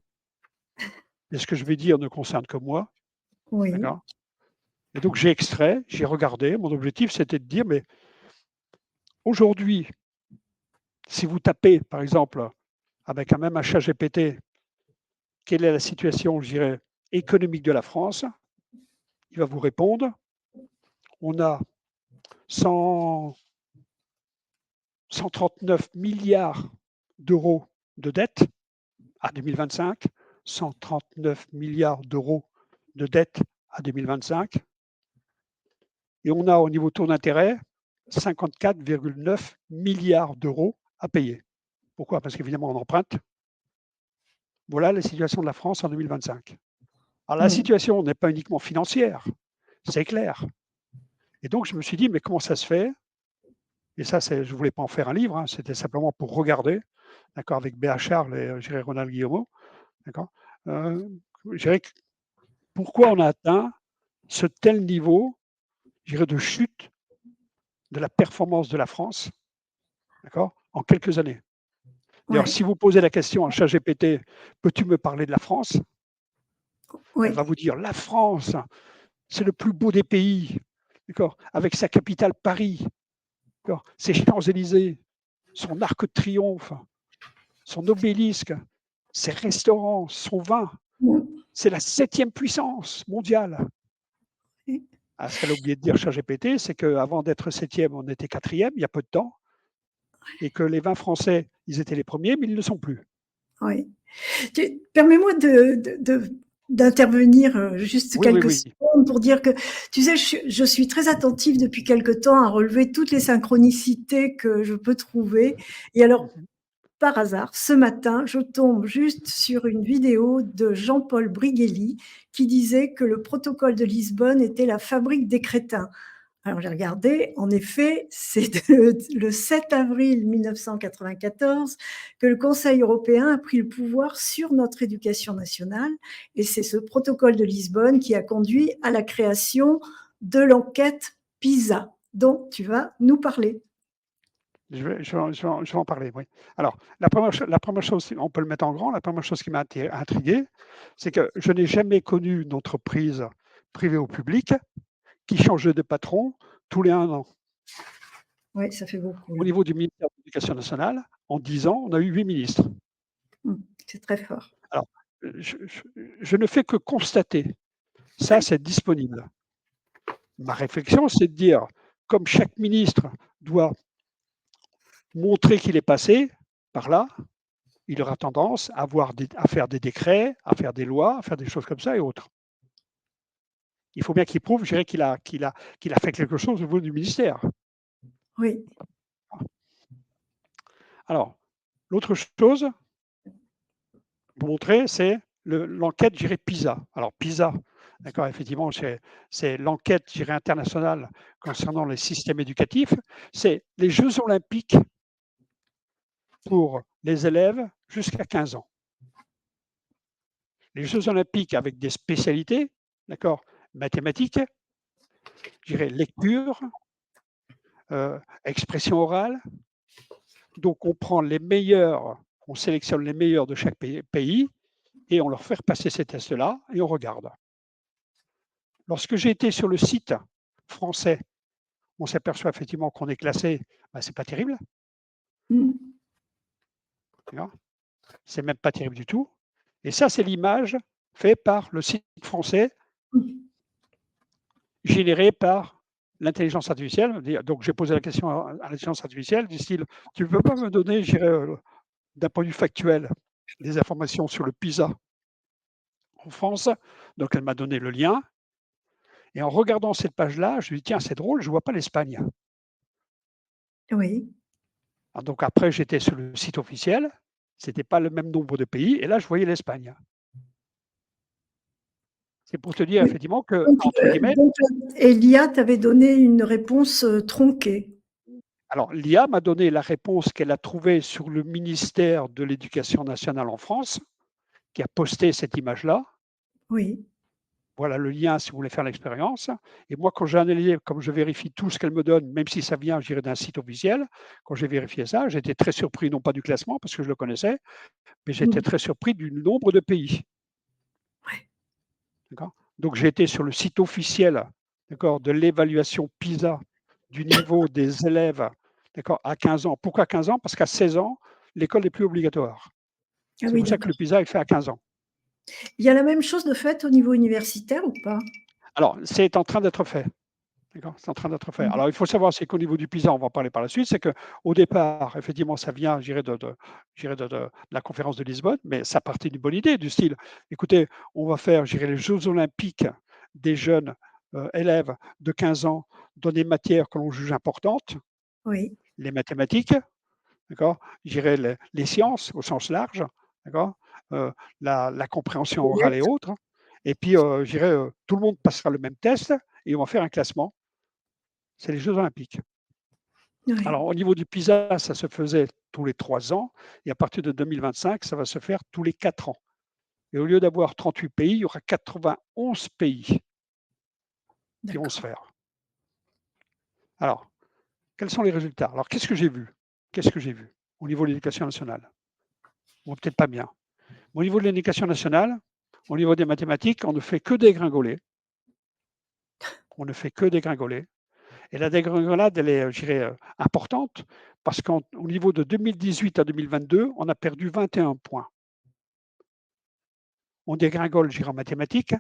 et ce que je vais dire ne concerne que moi, Oui, d'accord? Et donc j'ai extrait, j'ai regardé, mon objectif c'était de dire, mais aujourd'hui, si vous tapez, par exemple, avec un même ChatGPT, quelle est la situation, je dirais, économique de la France, il va vous répondre, on a 100 139 milliards d'euros de dette à 2025, 139 milliards d'euros de dette à 2025, et on a au niveau taux d'intérêt 54,9 milliards d'euros à payer. Pourquoi? Parce qu'évidemment, on emprunte. Voilà la situation de la France en 2025. Alors la oui, situation n'est pas uniquement financière, c'est clair. Et donc je me suis dit, mais comment ça se fait? Et ça, je ne voulais pas en faire un livre, hein, c'était simplement pour regarder, d'accord, avec Béa Charles et je dirais Ronald Guillaumeau, d'accord. Je dirais pourquoi on a atteint ce tel niveau, je dirais, de chute de la performance de la France, d'accord, en quelques années. D'ailleurs, ouais, si vous posez la question à ChatGPT, peux-tu me parler de la France? Elle va oui, vous dire, la France, c'est le plus beau des pays, d'accord, avec sa capitale Paris, d'accord, ses Champs-Élysées, son arc de triomphe, son obélisque, ses restaurants, son vin. mmh, C'est la 7e puissance mondiale. oui, Ah, ce qu'elle a oublié de dire ChatGPT, c'est qu'avant d'être 7e, on était 4e, il y a peu de temps, et que les vins français, ils étaient les premiers, mais ils ne le sont plus. oui. Permets-moi d'intervenir juste Oui, oui, quelques oui. secondes pour dire que, tu sais, je suis très attentive depuis quelque temps à relever toutes les synchronicités que je peux trouver. Et alors, Mmh. par hasard, ce matin, je tombe juste sur une vidéo de Jean-Paul Brigelli qui disait que le protocole de Lisbonne était la fabrique des crétins. Alors j'ai regardé, en effet, c'est le 7 avril 1994 que le Conseil européen a pris le pouvoir sur notre éducation nationale et c'est ce protocole de Lisbonne qui a conduit à la création de l'enquête PISA dont tu vas nous parler. Je vais en parler, oui. Alors, la première chose, on peut le mettre en grand, la première chose qui m'a intrigué, c'est que je n'ai jamais connu d'entreprise privée ou publique qui changeait de patron tous les 1 an. Oui, ça fait beaucoup Au là. niveau du ministère de l'Éducation nationale, en 10 ans, on a eu 8 ministres. Mmh, c'est très fort. Alors, je ne fais que constater, ça c'est disponible. Ma réflexion, c'est de dire, comme chaque ministre doit montrer qu'il est passé par là, il aura tendance à faire des décrets, à faire des lois, à faire des choses comme ça et autres. Il faut bien qu'il prouve, je dirais, qu'il a fait quelque chose au niveau du ministère. Oui, Alors, l'autre chose, pour montrer, c'est l'enquête, je dirais, PISA. Alors, PISA, d'accord, effectivement, c'est l'enquête, je dirais, internationale concernant les systèmes éducatifs. C'est les Jeux olympiques pour les élèves jusqu'à 15 ans. Les Jeux olympiques avec des spécialités, d'accord, mathématiques, je dirais lecture, expression orale. Donc on prend les meilleurs, on sélectionne les meilleurs de chaque pays et on leur fait passer ces tests-là et on regarde. Lorsque j'ai été sur le site français, on s'aperçoit effectivement qu'on est classé, bah, c'est pas terrible, mmh, c'est même pas terrible du tout. Et ça, c'est l'image faite par le site français mmh, généré par l'intelligence artificielle. Donc j'ai posé la question à l'intelligence artificielle du style, tu ne peux pas me donner, je dirais, d'un point de vue factuel, des informations sur le PISA en France. Donc elle m'a donné le lien. Et en regardant cette page-là, je lui dis, tiens, c'est drôle, je ne vois pas l'Espagne. oui, Donc après, j'étais sur le site officiel, ce n'était pas le même nombre de pays, et là, je voyais l'Espagne. C'est pour te dire oui. effectivement que, Donc, entre guillemets, Elia t'avait donné une réponse tronquée. alors l'IA m'a donné la réponse qu'elle a trouvée sur le ministère de l'Éducation nationale en France, qui a posté cette image-là. Oui, Voilà le lien si vous voulez faire l'expérience. Et moi, quand j'ai analysé, comme je vérifie tout ce qu'elle me donne, même si ça vient, je dirais, d'un site officiel, quand j'ai vérifié ça, j'étais très surpris, non pas du classement, parce que je le connaissais, mais j'étais Mmh. très surpris du nombre de pays. Ouais. D'accord. Donc j'ai été sur le site officiel, d'accord, de l'évaluation PISA du niveau des élèves, d'accord, à 15 ans. Pourquoi 15 ans? Parce qu'à 16 ans, l'école n'est plus obligatoire. Ah C'est oui, pour ça que le d'accord. PISA est fait à 15 ans. Il y a la même chose de fait au niveau universitaire ou pas? Alors, c'est en train d'être fait. D'accord, c'est en train d'être fait. Mmh. Alors, il faut savoir, c'est qu'au niveau du PISA, on va en parler par la suite, c'est qu'au départ, effectivement, ça vient, je dirais, de la conférence de Lisbonne, mais ça partait d'une bonne idée, du style, écoutez, on va faire, je dirais, les Jeux olympiques des jeunes élèves de 15 ans dans des matières que l'on juge importantes, Oui, les mathématiques, d'accord, je dirais les sciences au sens large, d'accord, euh, la compréhension les orale et lettres, autres. Et puis, je dirais, tout le monde passera le même test et on va faire un classement. C'est les Jeux olympiques. oui, Alors, au niveau du PISA, ça se faisait tous les 3 ans et à partir de 2025, ça va se faire tous les 4 ans. Et au lieu d'avoir 38 pays, il y aura 91 pays qui vont se d'accord. faire. Alors, quels sont les résultats? Alors, qu'est-ce que j'ai vu? Qu'est-ce que j'ai vu au niveau de l'éducation nationale? Bon, peut-être pas bien. Au niveau de l'éducation nationale, au niveau des mathématiques, on ne fait que dégringoler. On ne fait que dégringoler. Et la dégringolade, elle est, je dirais, importante parce qu'au niveau de 2018 à 2022, on a perdu 21 points. On dégringole, je dirais, en mathématiques,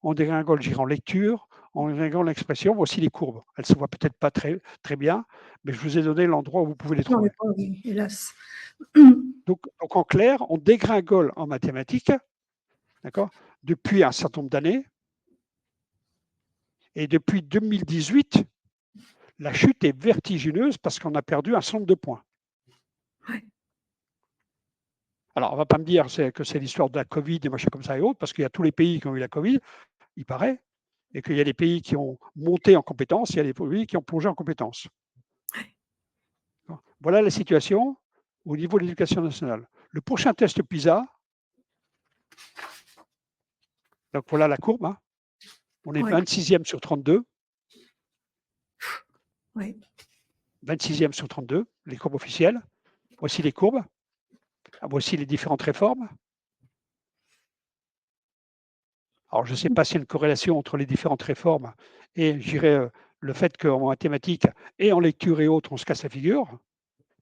on dégringole, je dirais, en lecture, on dégringole en expression, voici les courbes. Elles ne se voient peut-être pas très, très bien, mais je vous ai donné l'endroit où vous pouvez les Non, mais trouver. pas oui, hélas. Donc en clair, on dégringole en mathématiques, d'accord, depuis un certain nombre d'années, et depuis 2018, la chute est vertigineuse parce qu'on a perdu un certain nombre de points. Ouais. Alors, on ne va pas me dire que c'est l'histoire de la Covid, des machins comme ça et autres, parce qu'il y a tous les pays qui ont eu la Covid, il paraît, et qu'il y a des pays qui ont monté en compétences, il y a des pays qui ont plongé en compétences. Voilà la situation au niveau de l'éducation nationale. Le prochain test PISA, donc voilà la courbe, hein, on est Ouais, 26e sur 32, ouais. 26e sur 32, les courbes officielles. Voici les courbes, voici les différentes réformes. Alors, je ne sais pas s'il y a une corrélation entre les différentes réformes et, je dirais, le fait qu'en mathématiques et en lecture et autres, on se casse la figure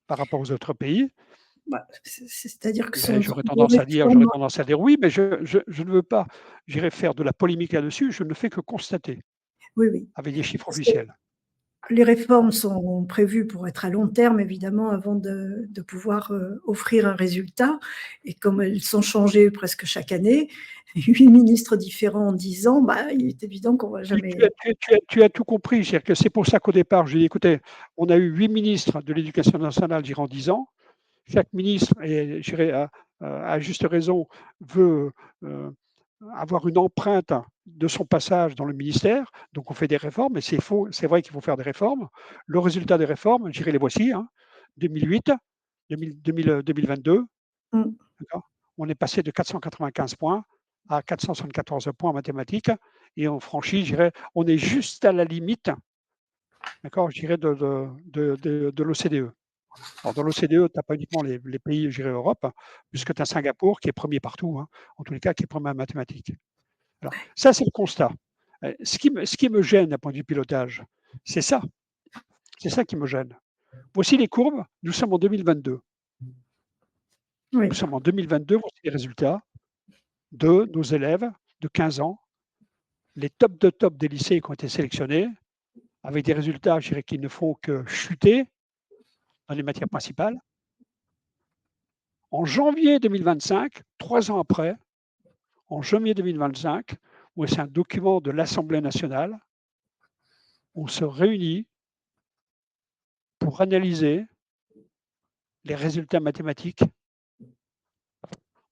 par rapport aux autres pays. Bah, c'est-à-dire que Mais son j'aurais vos tendance réformes, à dire oui, mais je ne veux pas, je dirais, faire de la polémique là-dessus. Je ne fais que constater oui, oui. avec des chiffres Parce que officiels. les réformes sont prévues pour être à long terme, évidemment, avant de pouvoir, offrir un résultat, et comme elles sont changées presque chaque année, 8 ministres différents en 10 ans, bah, il est évident qu'on va jamais. Tu as tout compris. C'est-à-dire que c'est pour ça qu'au départ, j'ai dit, écoutez, on a eu 8 ministres de l'éducation nationale, je dirais, en 10 ans. Chaque ministre, et je dirais, à juste raison, veut avoir une empreinte de son passage dans le ministère. Donc, on fait des réformes, et c'est faux. C'est vrai qu'il faut faire des réformes. Le résultat des réformes, je dirais, les voici, hein, 2008, 2022, Mmh, d'accord. On est passé de 495 points à 474 points en mathématiques et on franchit, je dirais, on est juste à la limite, d'accord, je dirais, de l'OCDE. Alors, dans l'OCDE, tu n'as pas uniquement les pays, je dirais, Europe, puisque tu as Singapour qui est premier partout, hein, en tous les cas, qui est premier en mathématiques. Alors, ça, c'est le constat. Ce qui me gêne d'un point de vue pilotage, c'est ça. C'est ça qui me gêne. Voici les courbes. Nous sommes en 2022. Nous oui. sommes en 2022. Voici les résultats de nos élèves de 15 ans, les top de top des lycées qui ont été sélectionnés, avec des résultats, je dirais, qui ne font que chuter dans les matières principales. En janvier 2025, 3 ans après, en janvier 2025, où c'est un document de l'Assemblée nationale, on se réunit pour analyser les résultats mathématiques.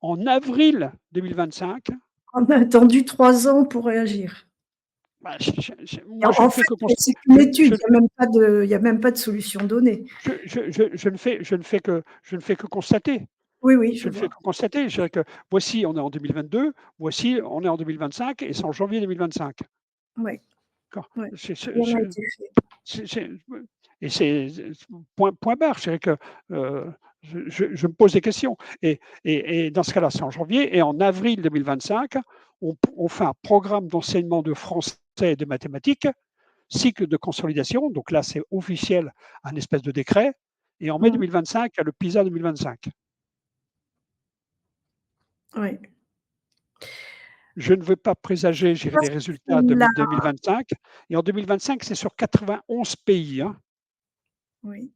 En avril 2025, On a attendu 3 ans pour réagir. bah, Et moi, je en ne fait, fais que c'est une je, étude, il y a même pas de solution donnée. je ne fais que constater. Oui, oui, Je je ne fais vois. que constater. Je dirais que voici, on est en 2022, voici, on est en 2025 et c'est en janvier 2025. Ouais, D'accord. ouais. C'est Rien n'a été fait. c'est et c'est point barre. Je dirais que, je me pose des questions et dans ce cas-là, c'est en janvier et en avril 2025, on fait un programme d'enseignement de français et de mathématiques, cycle de consolidation, donc là, c'est officiel, un espèce de décret et en mai Mmh. 2025, il y a le PISA 2025. Ouais. Je ne veux pas présager, je dirais, Parce les résultats de qu'il a 2025 et en 2025, c'est sur 91 pays, hein, oui.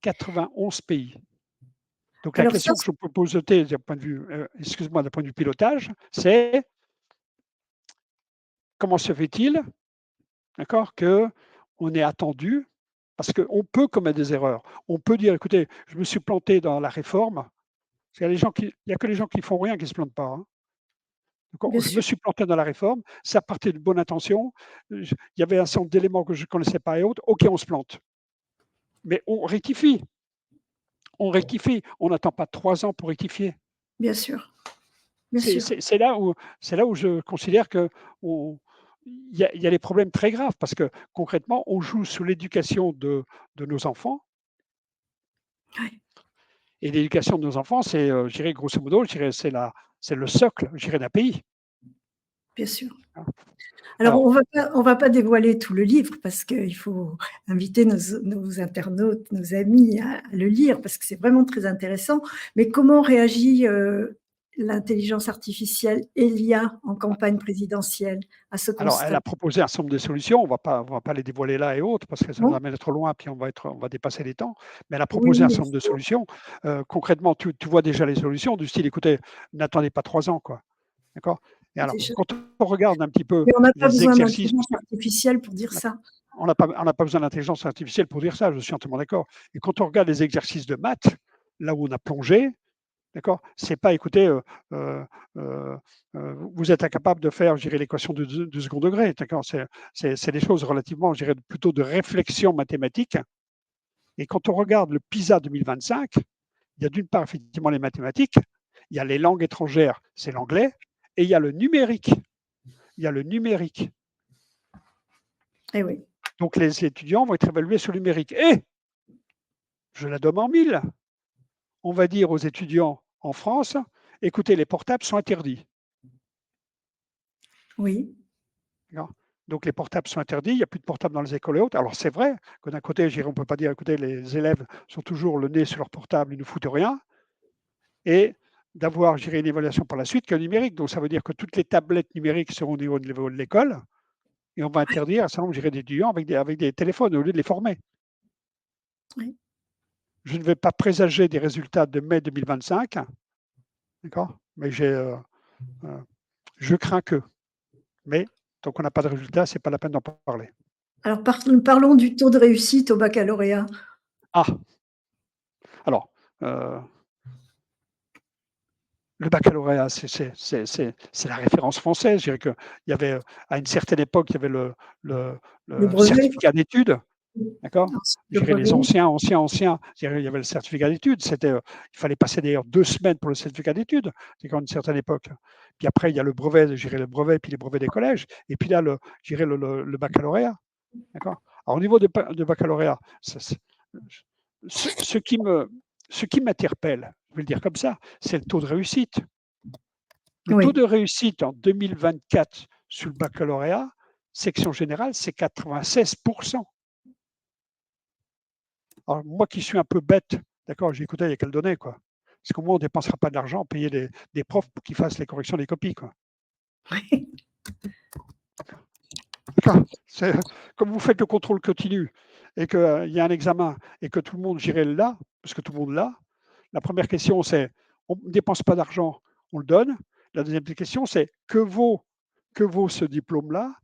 91 pays. Donc la Alors ça, question que je peux poser d'un point de vue, excuse-moi, d'un point de vue pilotage, c'est: comment se fait-il, d'accord, qu'on est attendu? Parce qu'on peut commettre des erreurs. On peut dire: «Écoutez, je me suis planté dans la réforme». Il y a que les gens qui font rien qui se plantent pas, hein. D'accord? bien Je me sûr, suis planté dans la réforme, ça partait de bonne intention, il y avait un certain nombre d'éléments que je ne connaissais pas et autres. OK, on se plante, mais on rectifie, on n'attend pas 3 ans pour rectifier. bien sûr, bien C'est sûr. c'est c'est là où je considère qu'on il y a des problèmes très graves parce que concrètement, on joue sur l'éducation de nos enfants Ouais, et l'éducation de nos enfants, c'est, je dirais grosso modo, je dirais c'est le socle, je dirais d'un pays, bien sûr. hein. Alors Alors on va pas dévoiler tout le livre parce qu'il faut inviter nos internautes, nos amis à le lire parce que c'est vraiment très intéressant. Mais comment réagit, l'intelligence artificielle et l'IA en campagne présidentielle à ce alors elle constat? a proposé un certain nombre de solutions, on va pas les dévoiler là et autres parce que ça nous Bon, amène trop loin, puis on va dépasser les temps. Mais elle a oui, proposé un il certain nombre de faut solutions. Concrètement, tu vois déjà les solutions du style: «Écoutez, n'attendez pas 3 ans, quoi». D'accord? Et alors, déjà quand on regarde un petit peu mais on n'a pas les besoin exercices, d'intelligence parce que artificielle pour dire on n'a ça. on n'a pas besoin d'intelligence artificielle pour dire ça, je suis entièrement d'accord. Et quand on regarde les exercices de maths, là où on a plongé, d'accord, c'est pas écoutez, heu heu vous êtes incapable de faire, je dirais, l'équation du second degré, d'accord? C'est des choses relativement, je dirais, plutôt de réflexion mathématique. Et quand on regarde le PISA 2025, il y a d'une part effectivement les mathématiques, il y a les langues étrangères, c'est l'anglais et il y a le numérique. Il y a le numérique. Eh oui, Donc les étudiants vont être évalués sur le numérique et je la donne en mille, on va dire aux étudiants en France: «Écoutez, les portables sont interdits». oui, D'accord? Donc les portables sont interdits, il n'y a plus de portables dans les écoles et autres. Alors c'est vrai que d'un côté, je dirais, on ne peut pas dire: «Écoutez, les élèves sont toujours le nez sur leur portable, ils ne foutent rien» et d'avoir, je dirais, une évaluation par la suite qui est numérique. Donc ça veut dire que toutes les tablettes numériques seront au niveau de l'école et on va interdire un certain nombre, je dirais, d'étudiants avec des téléphones au lieu de les former. oui. Je ne vais pas présager des résultats de mai 2025, d'accord? Mais heu, je crains que. Mais tant qu'on n'a pas de résultats, c'est pas la peine d'en parler. Alors parlons du taux de réussite au baccalauréat. Ah! Alors, heu, le baccalauréat, c'est la référence française. Je dirais qu'il y avait, à une certaine époque, il y avait le Le le brevet? certificat d'études, d'accord? Ensuite Je le dirais les brevet? anciens, je dirais il y avait le certificat d'études. Il fallait passer d'ailleurs 2 semaines pour le certificat d'études, c'est à une certaine époque. Puis après, il y a le brevet, je dirais le brevet, puis les brevets des collèges et puis là, je dirais le baccalauréat, d'accord? Alors au niveau de baccalauréat, ça c'est ce ce qui me ce qui m'interpelle, je vais le dire comme ça, c'est le taux de réussite. Le taux Oui, de réussite en 2024 sur le baccalauréat, section générale, c'est 96. Alors moi qui suis un peu bête, d'accord, j'ai écouté, il y a qu'à le donner, quoi. Parce qu'au moins on ne dépensera pas de l'argent à payer des profs pour qu'ils fassent les corrections des copies, quoi. oui, D'accord? C'est comme vous faites le contrôle continu et qu'il y a un examen et que tout le monde, je dirais, l'a, parce que tout le monde l'a, la première question c'est: on ne dépense pas d'argent, on le donne. La deuxième question c'est: que vaut ce diplôme-là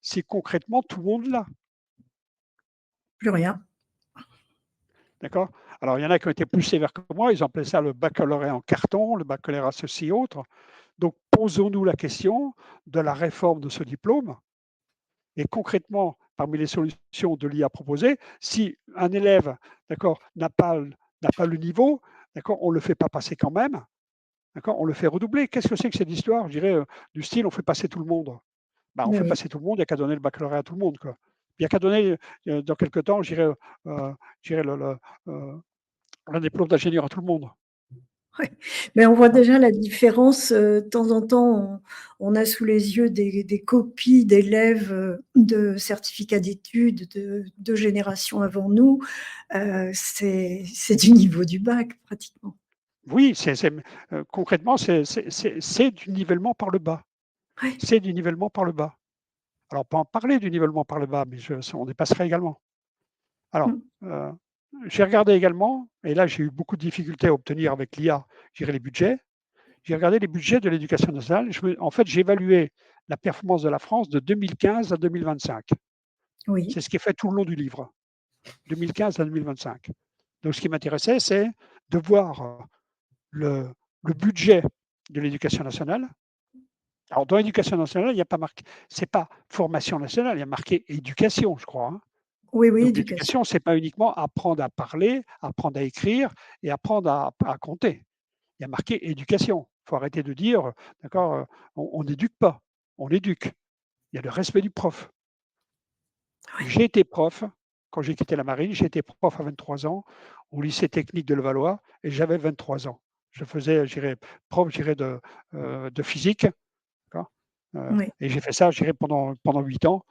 si concrètement tout le monde l'a? plus rien. D'accord? Alors il y en a qui ont été plus sévères que moi, ils ont appelé ça le baccalauréat en carton, le baccalauréat ceci, autre. Donc posons-nous la question de la réforme de ce diplôme et concrètement, parmi les solutions de l'IA proposées, si un élève, d'accord, n'a pas le niveau, d'accord, on ne le fait pas passer quand même, d'accord, on le fait redoubler. Qu'est-ce que c'est que cette histoire, je dirais, du style on fait passer tout le monde? Bah, on Mais fait oui. passer tout le monde, il n'y a qu'à donner le baccalauréat à tout le monde, quoi. Il n'y a qu'à donner, dans quelque temps, je dirais un diplôme d'ingénieur à tout le monde. Ouais, mais on voit Voilà. déjà la différence, de temps en temps, on a sous les yeux des copies d'élèves, de certificats d'études de 2 générations avant nous, c'est du niveau du bac pratiquement. Oui, concrètement, c'est du nivellement par le bas. Ouais. C'est du nivellement par le bas. Alors, on peut en parler du nivellement par le bas, mais on dépasserait également. Alors, Mmh. j'ai regardé également, et là j'ai eu beaucoup de difficultés à obtenir avec l'IA, je dirais les budgets. J'ai regardé les budgets de l'éducation nationale. En fait, j'ai évalué la performance de la France de 2015 à 2025. Oui, C'est ce qui est fait tout le long du livre, 2015 à 2025. Donc, ce qui m'intéressait, c'est de voir le, le budget de l'éducation nationale. Alors, dans l'éducation nationale, il n'y a pas marqué, c'est pas formation nationale, il y a marqué éducation, je crois, hein. oui, oui, Donc, éducation. l'éducation, c'est pas uniquement apprendre à parler, apprendre à écrire et apprendre à compter. Il y a marqué éducation. Il faut arrêter de dire, d'accord, on n'éduque pas, on éduque. Il y a le respect du prof. Ouais, J'ai été prof, quand j'ai quitté la marine, j'ai été prof à 23 ans au lycée technique de Levallois et j'avais 23 ans. Je faisais, je dirais, prof, je dirais, de physique, d'accord, oui, et j'ai fait ça, je dirais, pendant 8 ans,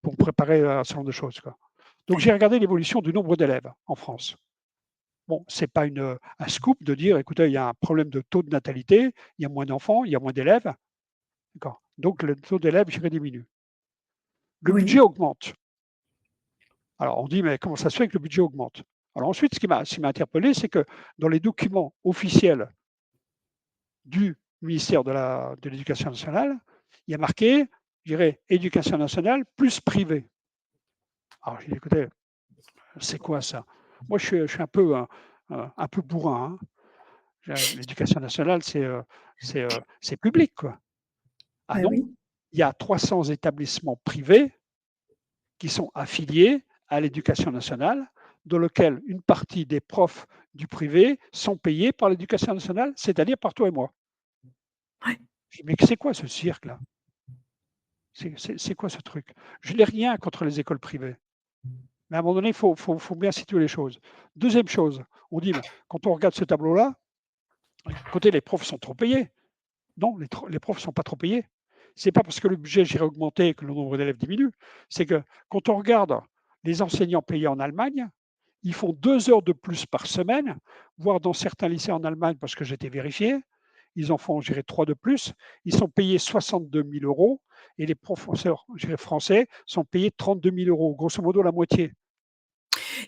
pour me préparer à ce genre de choses, quoi. Donc j'ai regardé l'évolution du nombre d'élèves en France. Bon, c'est pas un scoop de dire: «Écoutez, il y a un problème de taux de natalité, il y a moins d'enfants, il y a moins d'élèves», d'accord. Donc le taux d'élèves, je dirais, diminue. Le budget oui. augmente. Alors on dit: «Mais comment ça se fait que le budget augmente?» Alors ensuite, ce qui m'a interpellé, c'est que dans les documents officiels du ministère de l'Éducation nationale, il y a marqué, je dirais: «Éducation nationale plus privé». Alors j'ai dit: «Écoutez, c'est quoi ça?» Moi je suis un peu bourrin, hein. L'éducation nationale, c'est public, quoi. Ah Bah non, oui. il y a 300 établissements privés qui sont affiliés à l'éducation nationale, dans lequel une partie des profs du privé sont payés par l'éducation nationale, c'est-à-dire par toi et moi. Ouais. Je dis: «Mais c'est quoi ce cirque-là? C'est quoi ce truc?» Je n'ai rien contre les écoles privées, mais à un moment donné, il faut bien situer les choses. Deuxième chose, on dit: «Mais quand on regarde ce tableau-là, écoutez, les profs sont trop payés». Non, les profs ne sont pas trop payés. C'est pas parce que le budget j'irai augmenter que le nombre d'élèves diminue. C'est que quand on regarde les enseignants payés en Allemagne, ils font 2 heures de plus par semaine, voire dans certains lycées en Allemagne, parce que j'ai été vérifié, ils en font, je dirais, 3 de plus. Ils sont payés 62 000 € et les professeurs, je dirais, français sont payés 32 000 €, grosso modo la moitié.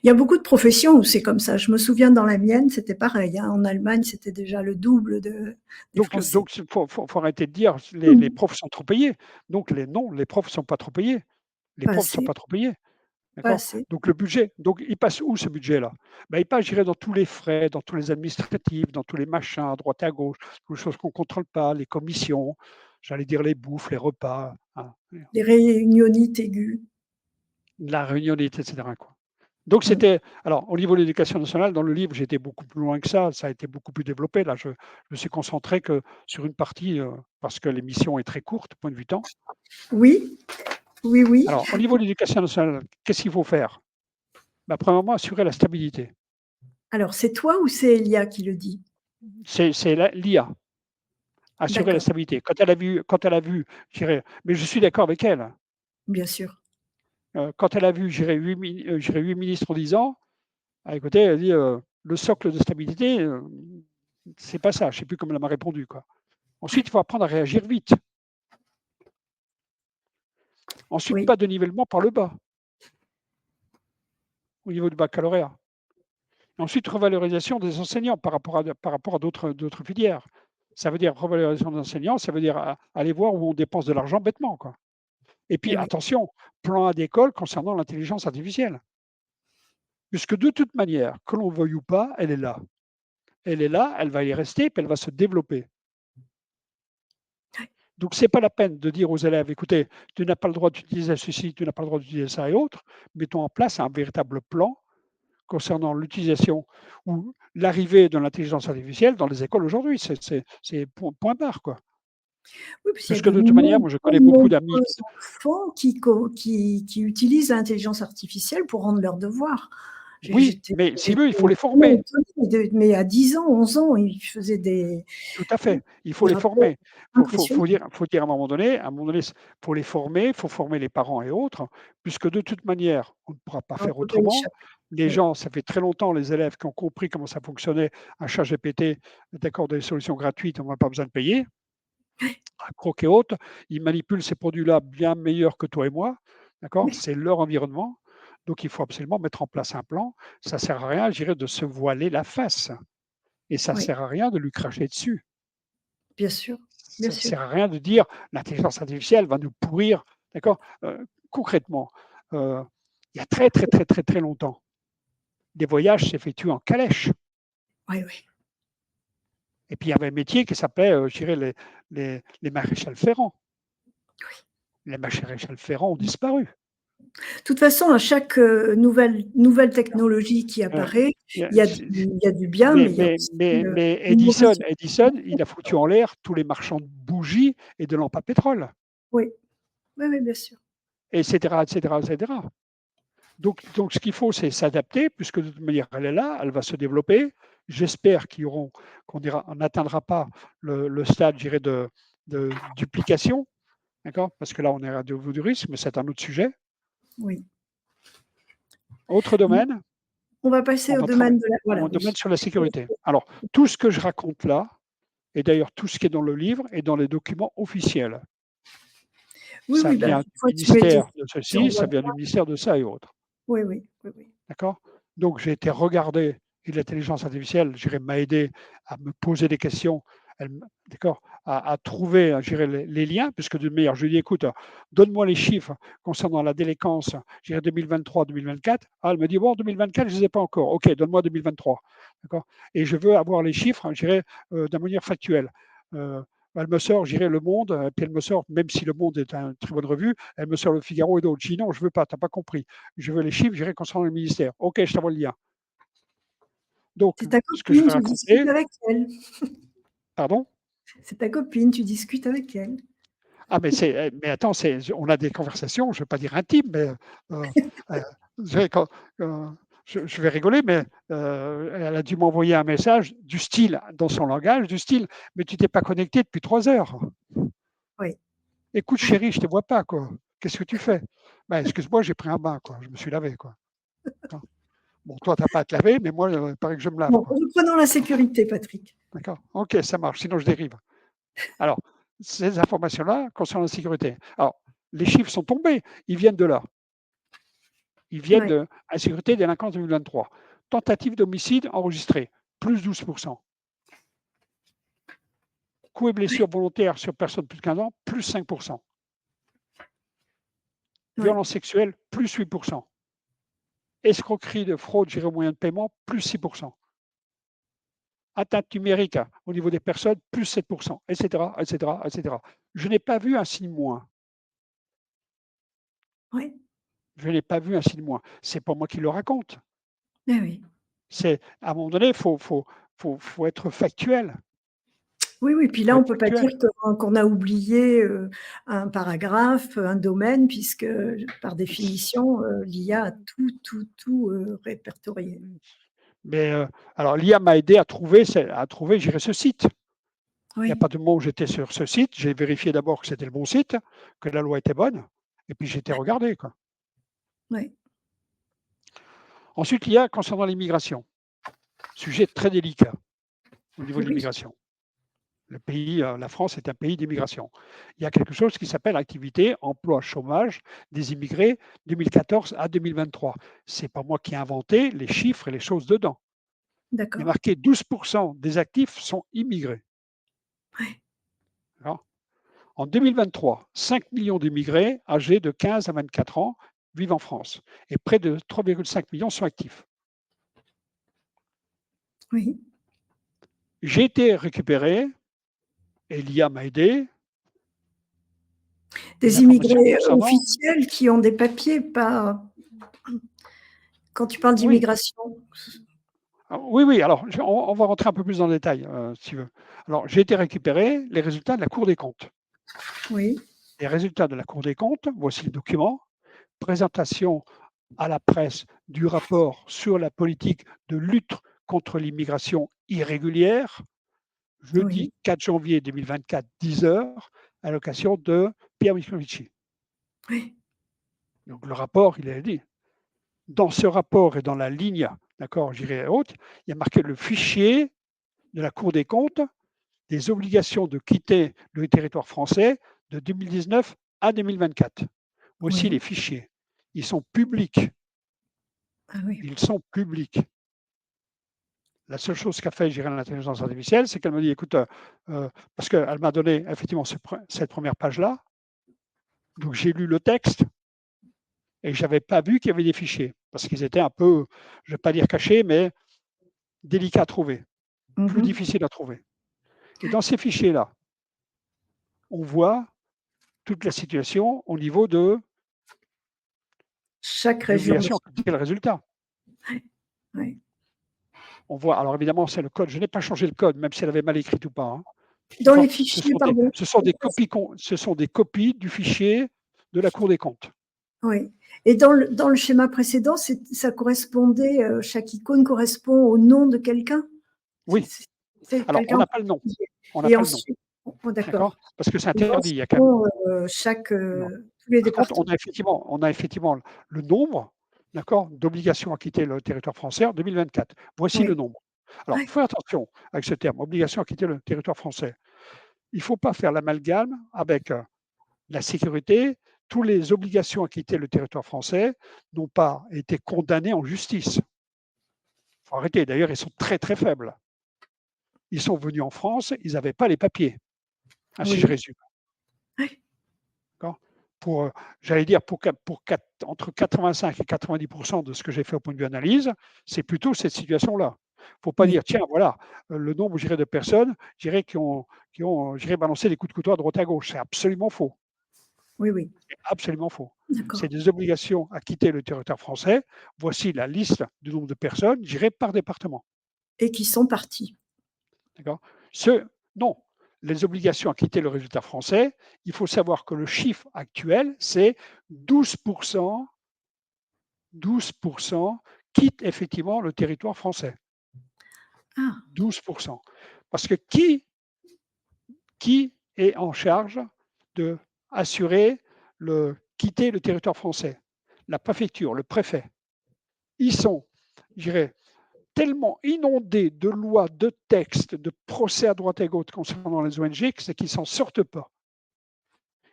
Il y a beaucoup de professions où c'est comme ça. Je me souviens dans la mienne, c'était pareil, hein. En Allemagne, c'était déjà le double des Français. Donc faut arrêter de dire: «Les Mmh. profs sont trop payés». Donc non, les profs ne sont pas trop payés. Les Pas profs ne sont assez, pas trop payés. pas D'accord? assez. Donc le budget, donc il passe où ce budget-là? Ben, il passe, je dirais, dans tous les frais, dans tous les administratifs, dans tous les machins à droite et à gauche, toutes les choses qu'on ne contrôle pas, les commissions, j'allais dire les bouffes, les repas, hein, Les réunionites aiguës. la réunionnite, et cetera, quoi. Donc Mmh. alors au niveau de l'éducation nationale, dans le livre, j'ai été beaucoup plus loin que ça a été beaucoup plus développé. Là, je me suis concentré que sur une partie, parce que l'émission est très courte, point de vue temps. Oui, oui, oui. Alors au niveau de l'éducation nationale, qu'est-ce qu'il faut faire? Bah, premièrement, assurer la stabilité. Alors c'est toi ou c'est Elia qui le dit? C'est l'IA. Assurer la D'accord, stabilité. Quand elle a vu, je dirais, mais je suis d'accord avec elle, bien sûr. quand elle a vu, je dirais 8 ministres en 10 ans, ah écoutez, elle dit, «Le socle de stabilité, c'est pas ça». Je sais plus comment elle m'a répondu, quoi. Ensuite, il faut apprendre à réagir vite. Ensuite, Oui, pas de nivellement par le bas, au niveau du baccalauréat. Ensuite, revalorisation des enseignants par rapport à d'autres filières. Ça veut dire revalorisation des enseignants, ça veut dire aller voir où on dépense de l'argent bêtement, quoi. Et puis eh oui. attention, plan A d'école concernant l'intelligence artificielle. Puisque de toute manière, que l'on veuille ou pas, elle est là. Elle est là, elle va y rester, puis elle va se développer. Donc c'est pas la peine de dire aux élèves: «Écoutez, tu n'as pas le droit d'utiliser ceci, tu n'as pas le droit d'utiliser ça et autres». Mettons en place un véritable plan, concernant l'utilisation ou l'arrivée de l'intelligence artificielle dans les écoles aujourd'hui. C'est point barre, quoi. Oui, puis il y a Puisque de de toute manière, moi, je connais beaucoup d'amis nombreux enfants qui utilisent l'intelligence artificielle pour rendre leurs devoirs. oui, mais s'ils veulent, il faut les vraiment former. étonnée mais à 10 ans, 11 ans, ils faisaient Tout à fait, il faut des les rapports former. impressionnants. Faut dire à un moment donné, faut les former, il faut former les parents et autres, puisque de toute manière, on ne pourra pas On ne faire peut pas autrement. échapper. Les Oui, gens, ça fait très longtemps, les élèves qui ont compris comment ça fonctionnait, un ChatGPT, d'accord, des solutions gratuites, on n'a pas besoin de payer, à Croc et autres, ils manipulent ces produits-là bien meilleurs que toi et moi, d'accord? oui, C'est leur environnement, donc il faut absolument mettre en place un plan. Ça sert à rien, je dirais, de se voiler la face et ça oui, sert à rien de lui cracher dessus. bien sûr, bien Ça ne sûr. sert à rien de dire: «L'intelligence artificielle va nous pourrir», d'accord? Concrètement, heu, il y a très, très, très, très, très longtemps, des voyages s'effectuent en calèche Oui, oui. et puis il y avait un métier qui s'appelait, je dirais les maréchals ferrants. Les maréchals ferrants ont disparu. De toute façon, à chaque, nouvelle technologie qui Heu, apparaît, il y a il y a du bien, mais il y a aussi, une mauvaise Edison, utilisation. il a foutu en l'air tous les marchands de bougies et de lampes à pétrole Oui, oui, oui, bien sûr. et cetera, et cetera, et cetera. Donc ce qu'il faut, c'est s'adapter puisque de toute manière, elle est là, elle va se développer. J'espère qu'on n'atteindra pas le stade, je dirais, de duplication, d'accord? Parce que là, on est à niveau du risque, mais c'est un autre sujet. Oui. Autre Mmh. domaine, On va on passer au va domaine travailler de la voilà, au domaine oui. sur la sécurité. Alors, tout ce que je raconte là, et d'ailleurs tout ce qui est dans le livre est dans les documents officiels. Oui, Ça oui, bah, vient une du fois que tu ministère médiatises, de tu ceci, envoies ça vient du ministère de ça et autres. oui, oui, oui, oui. D'accord? Donc j'ai été regarder et l'intelligence artificielle, je dirais, m'a aidé à me poser des questions, d'accord, à trouver, je dirais, les liens, puisque de meilleur, je lui ai dit: «Écoute, donne-moi les chiffres concernant la délinquance, je dirais 2023-2024». Ah, elle me dit: «Bon, 2024, je ne les ai pas encore». «OK, donne-moi 2023». D'accord? Et je veux avoir les chiffres, je dirais, de manière factuelle. Heu, Elle me sort, je dirais, Le Monde, puis elle me sort, même si Le Monde est une très bonne revue, elle me sort Le Figaro et d'autres. Je dis: «Non, je veux pas, tu as pas compris. Je veux les chiffres, j'irai concernant le ministère». OK, je t'envoie le lien. Donc, C'est ta ce que je copine, vais tu discutes raconter, avec elle. pardon? C'est ta copine, tu discutes avec elle. Ah, mais attends, on a des conversations, je ne vais pas dire intimes, mais heu, je vais quand je vais rigoler, mais elle a dû m'envoyer un message du style, dans son langage, du style: «Mais tu t'es pas connecté depuis 3 heures. Oui. Écoute chérie, je te vois pas, quoi. Qu'est-ce que tu fais?» «Bah, excuse-moi, j'ai pris un bain, quoi. Je me suis lavé, quoi». Hein. Bon, toi, tu as pas à te laver, mais moi, il paraît que je me lave, Bon, quoi. reprenons la sécurité, Patrick. D'accord? OK, ça marche, sinon je dérive. Alors, ces informations-là concernant la sécurité. Alors, les chiffres sont tombés, ils viennent de là. Ils viennent Ouais, de insécurité, délinquance 2023. Tentative d'homicide enregistrée, plus 12%. Coups et blessures volontaires sur personne plus de 15 ans, plus 5%. ouais, Violences sexuelles, plus 8%. Escroquerie de fraude gérée au moyen de paiement, plus 6%. Atteinte numérique au niveau des personnes, plus 7%, etc., etc., etc. Je n'ai pas vu un signe moins. ouais. Je n'ai pas vu un signe moins. C'est pas moi qui le raconte. Eh oui. C'est à un moment donné, faut être factuel. Oui, oui, puis Faut là, on être peut pas dire factuel. qu'on a oublié, un paragraphe, un domaine puisque, par définition, l'IA a tout, répertorié. Mais, alors l'IA m'a aidé à trouver, je dirais, ce site. Il y a Oui, pas de moment où j'étais sur ce site, j'ai vérifié d'abord que c'était le bon site, que la loi était bonne et puis j'ai été regarder, quoi. oui, Ensuite, l'IA concernant l'immigration, sujet très délicat au niveau de oui, l'immigration. Le pays, la France est un pays d'immigration. Il y a quelque chose qui s'appelle activité, emploi, chômage des immigrés 2014 à 2023. C'est pas moi qui ai inventé les chiffres et les choses dedans. Il y a d'accord. marqué 12% des actifs sont immigrés. Ouais, D'accord. En 2023, 5 millions d'immigrés âgés de 15 à 24 ans vivent en France et près de 3,5 millions sont actifs. oui. J'ai été récupérer, et l'IA m'a aidé, des Des informations immigrés concernant officiels qui ont des papiers, pas Quand tu parles Oui. d'immigration? Oui, oui, alors on va rentrer un peu plus dans le détail, si tu veux. Alors, j'ai été récupérer les résultats de la Cour des comptes. Oui, Les résultats de la Cour des comptes, voici le document. Présentation à la presse du rapport sur la politique de lutte contre l'immigration irrégulière, oui, jeudi 4 janvier 2024, 10 heures, à l'occasion de Pierre Moscovici. oui, Donc le rapport, il est dit. Dans ce rapport et dans la ligne, d'accord, j'irai haute, il y a marqué le fichier de la Cour des comptes des obligations de quitter le territoire français de 2019 à 2024. Voici les oui. fichiers. Ils sont publics. Ah oui. Ils sont publics. La seule chose qu'a fait, l'intelligence artificielle, c'est qu'elle me dit, écoute, parce qu'elle m'a donné effectivement cette première page-là, donc j'ai lu le texte et je n'avais pas vu qu'il y avait des fichiers, parce qu'ils étaient un peu, je ne vais pas dire cachés, mais délicats à trouver, plus Mmh. difficiles à trouver. Et dans ces fichiers-là, on voit toute la situation au niveau de Chaque région de l'obligation, quel résultat. ouais. On voit, alors évidemment, c'est le code. Je n'ai pas changé le code, même si elle avait mal écrit ou pas, hein. Dans D'accord. les fichiers, pardon, Ce sont des copies du fichier de la Cour des comptes. oui, et dans le schéma précédent, ça correspondait, chaque icône correspond au nom de quelqu'un? Oui. C'est Alors, on quelqu'un en n'a pas le nom. particulier On n'a et pas le nom. ensuite oh D'accord. d'accord, Parce que c'est et interdit. Il y a quand même. mention, chaque, Non. tous les Par contre, départements. on a effectivement le nombre, d'accord, d'obligations à quitter le territoire français en 2024. Voici le Oui, nombre. Alors, ouais, fais attention avec ce terme, obligation à quitter le territoire français. Il ne faut pas faire l'amalgame avec la sécurité. Toutes les obligations à quitter le territoire français n'ont pas été condamnées en justice. Il faut arrêter. D'ailleurs, ils sont très, très faibles. Ils sont venus en France, ils n'avaient pas les papiers. Si je oui, résume. ouais, D'accord. Pour, j'allais dire, entre 85 et 90% de ce que j'ai fait au point de vue analyse, c'est plutôt cette situation-là. Il ne faut pas oui, dire, tiens, voilà, le nombre de personnes qui ont balancé des coups de couteau à droite à gauche. C'est absolument faux. oui, oui, C'est absolument faux. C'est d'accord, des obligations à quitter le territoire français. Voici la liste du nombre de personnes, par département. et qui sont partis. D'accord. Non, les obligations à quitter le résultat français, il faut savoir que le chiffre actuel, c'est 12%, 12% quittent effectivement le territoire français. Ah, 12%. Parce que qui est en charge de assurer quitter le territoire français? La préfecture, le préfet. Ils sont, je dirais, tellement inondés de lois, de textes, de procès à droite et à gauche concernant les ONG que c'est qu'ils ne s'en sortent pas.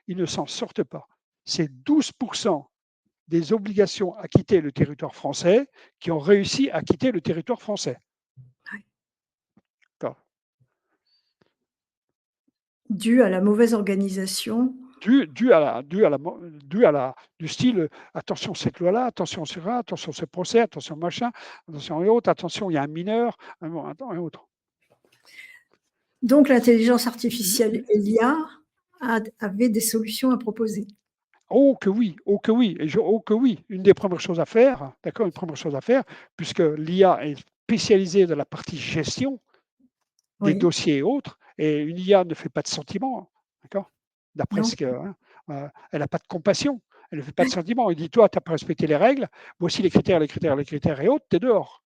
Ils ne s'en sortent pas. C'est 12% des obligations à quitter le territoire français qui ont réussi à quitter le territoire français. ouais, D'accord. dû à la mauvaise organisation. Du style, attention cette loi-là, attention cela, attention ce procès, attention machin, attention et autres, attention il y a un mineur, et autres. Donc l'intelligence artificielle et l'IA avaient des solutions à proposer. Oh que oui, oh que oui. Une des premières choses à faire, d'accord, une première chose à faire, puisque l'IA est spécialisée dans la partie gestion des Oui, dossiers et autres, et une IA ne fait pas de sentiments, d'accord. D'après non, ce que, hein, elle n'a pas de compassion, elle ne fait pas de sentiments. Il dit, toi, tu n'as pas respecté les règles, voici les critères, les critères, les critères et autres, tu es dehors.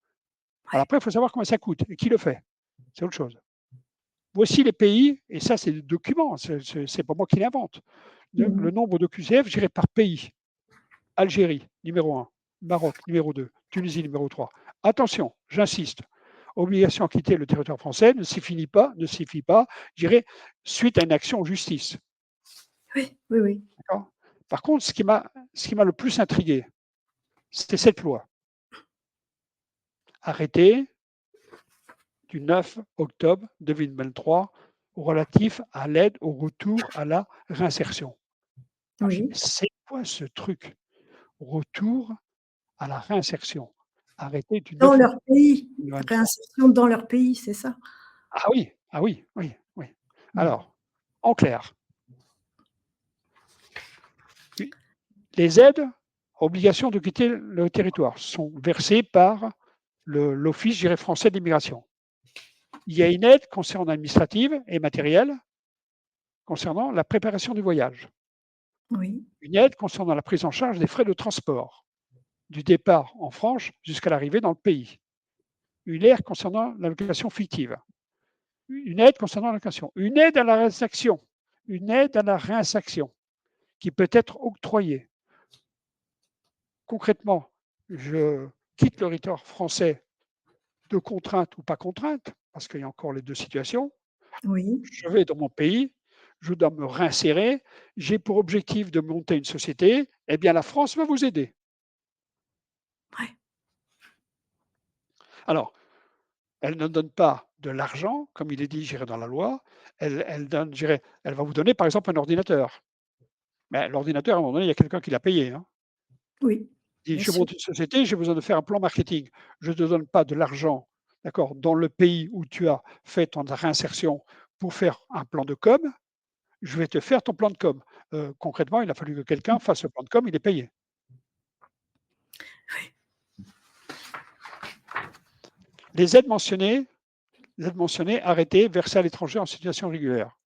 Alors ouais, après, il faut savoir combien ça coûte et qui le fait. C'est autre chose. Voici les pays, et ça, c'est des documents, c'est pas moi qui l'invente. mmh, Le nombre de QCF géré par pays. Algérie, numéro 1. Maroc, numéro 2. Tunisie, numéro 3. Attention, j'insiste, obligation à quitter le territoire français ne suffit pas, je dirais, suite à une action en justice. oui, oui, oui. D'accord. Par contre, ce qui m'a le plus intrigué, c'était cette loi. Arrêté du 9 octobre 2023 relatif à l'aide au retour à la réinsertion. Alors, j'ai dit, Oui, mais c'est quoi ce truc? Retour à la réinsertion. Arrêté du dans 9 leur octobre pays, 2023. réinsertion dans leur pays, c'est ça? Ah oui, ah oui, oui, oui. Mmh. Alors, en clair, les aides obligation de quitter le territoire, sont versées par l'Office, je dirais, français de l'immigration. Il y a une aide concernant administrative et matérielle concernant la préparation du voyage. Oui. Une aide concernant la prise en charge des frais de transport, du départ en France jusqu'à l'arrivée dans le pays. Une aide concernant l'allocation fictive. Une aide concernant l'allocation. Une aide à la réinsertion. Une aide à la réinsertion qui peut être octroyée. Concrètement, je quitte le territoire français de contrainte ou pas contrainte, parce qu'il y a encore les deux situations. Oui. Je vais dans mon pays, je dois me réinsérer, j'ai pour objectif de monter une société, eh bien la France va vous aider. Ouais. Alors, elle ne donne pas de l'argent, comme il est dit, j'irai dans la loi, elle donne, elle va vous donner par exemple un ordinateur. Mais l'ordinateur, à un moment donné, il y a quelqu'un qui l'a payé. Hein. Oui, Il dit, bien je sûr. monte une société, j'ai besoin de faire un plan marketing. Je ne te donne pas de l'argent, d'accord, dans le pays où tu as fait ton réinsertion pour faire un plan de com, je vais te faire ton plan de com. Concrètement, il a fallu que quelqu'un fasse le plan de com, il est payé. Les aides mentionnées, arrêtées, versées à l'étranger en situation régulière,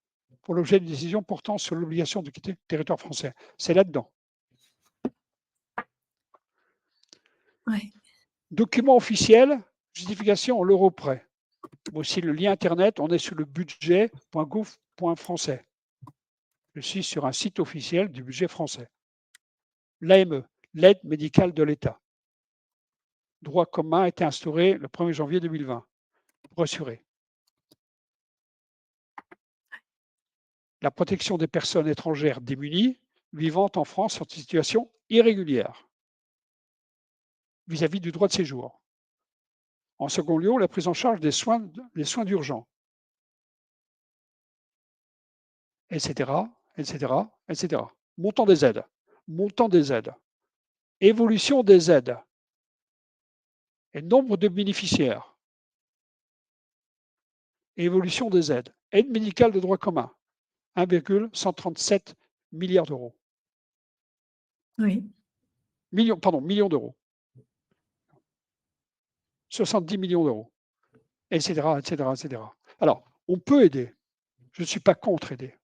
pour l'objet d'une décision portant sur l'obligation de quitter le territoire français. C'est là-dedans. Ouais. Document officiel, justification en l'euro près. Aussi le lien internet, on est sur le budget.gouv.français. Je suis sur un site officiel du budget français. L'AME, l'aide médicale de l'État. Droit commun a été instauré le 1er janvier 2020 pour assurer la protection des personnes étrangères démunies vivant en France en situation irrégulière vis-à-vis du droit de séjour. En second lieu, la prise en charge des soins d'urgence, etc., etc., etc. Montant des aides. Évolution des aides et nombre de bénéficiaires. Évolution des aides. Aide médicale de droit commun, 1,137 milliards d'euros. Oui. Millions d'euros. 70 millions d'euros, etc., etc., etc. Alors, on peut aider. Je ne suis pas contre aider.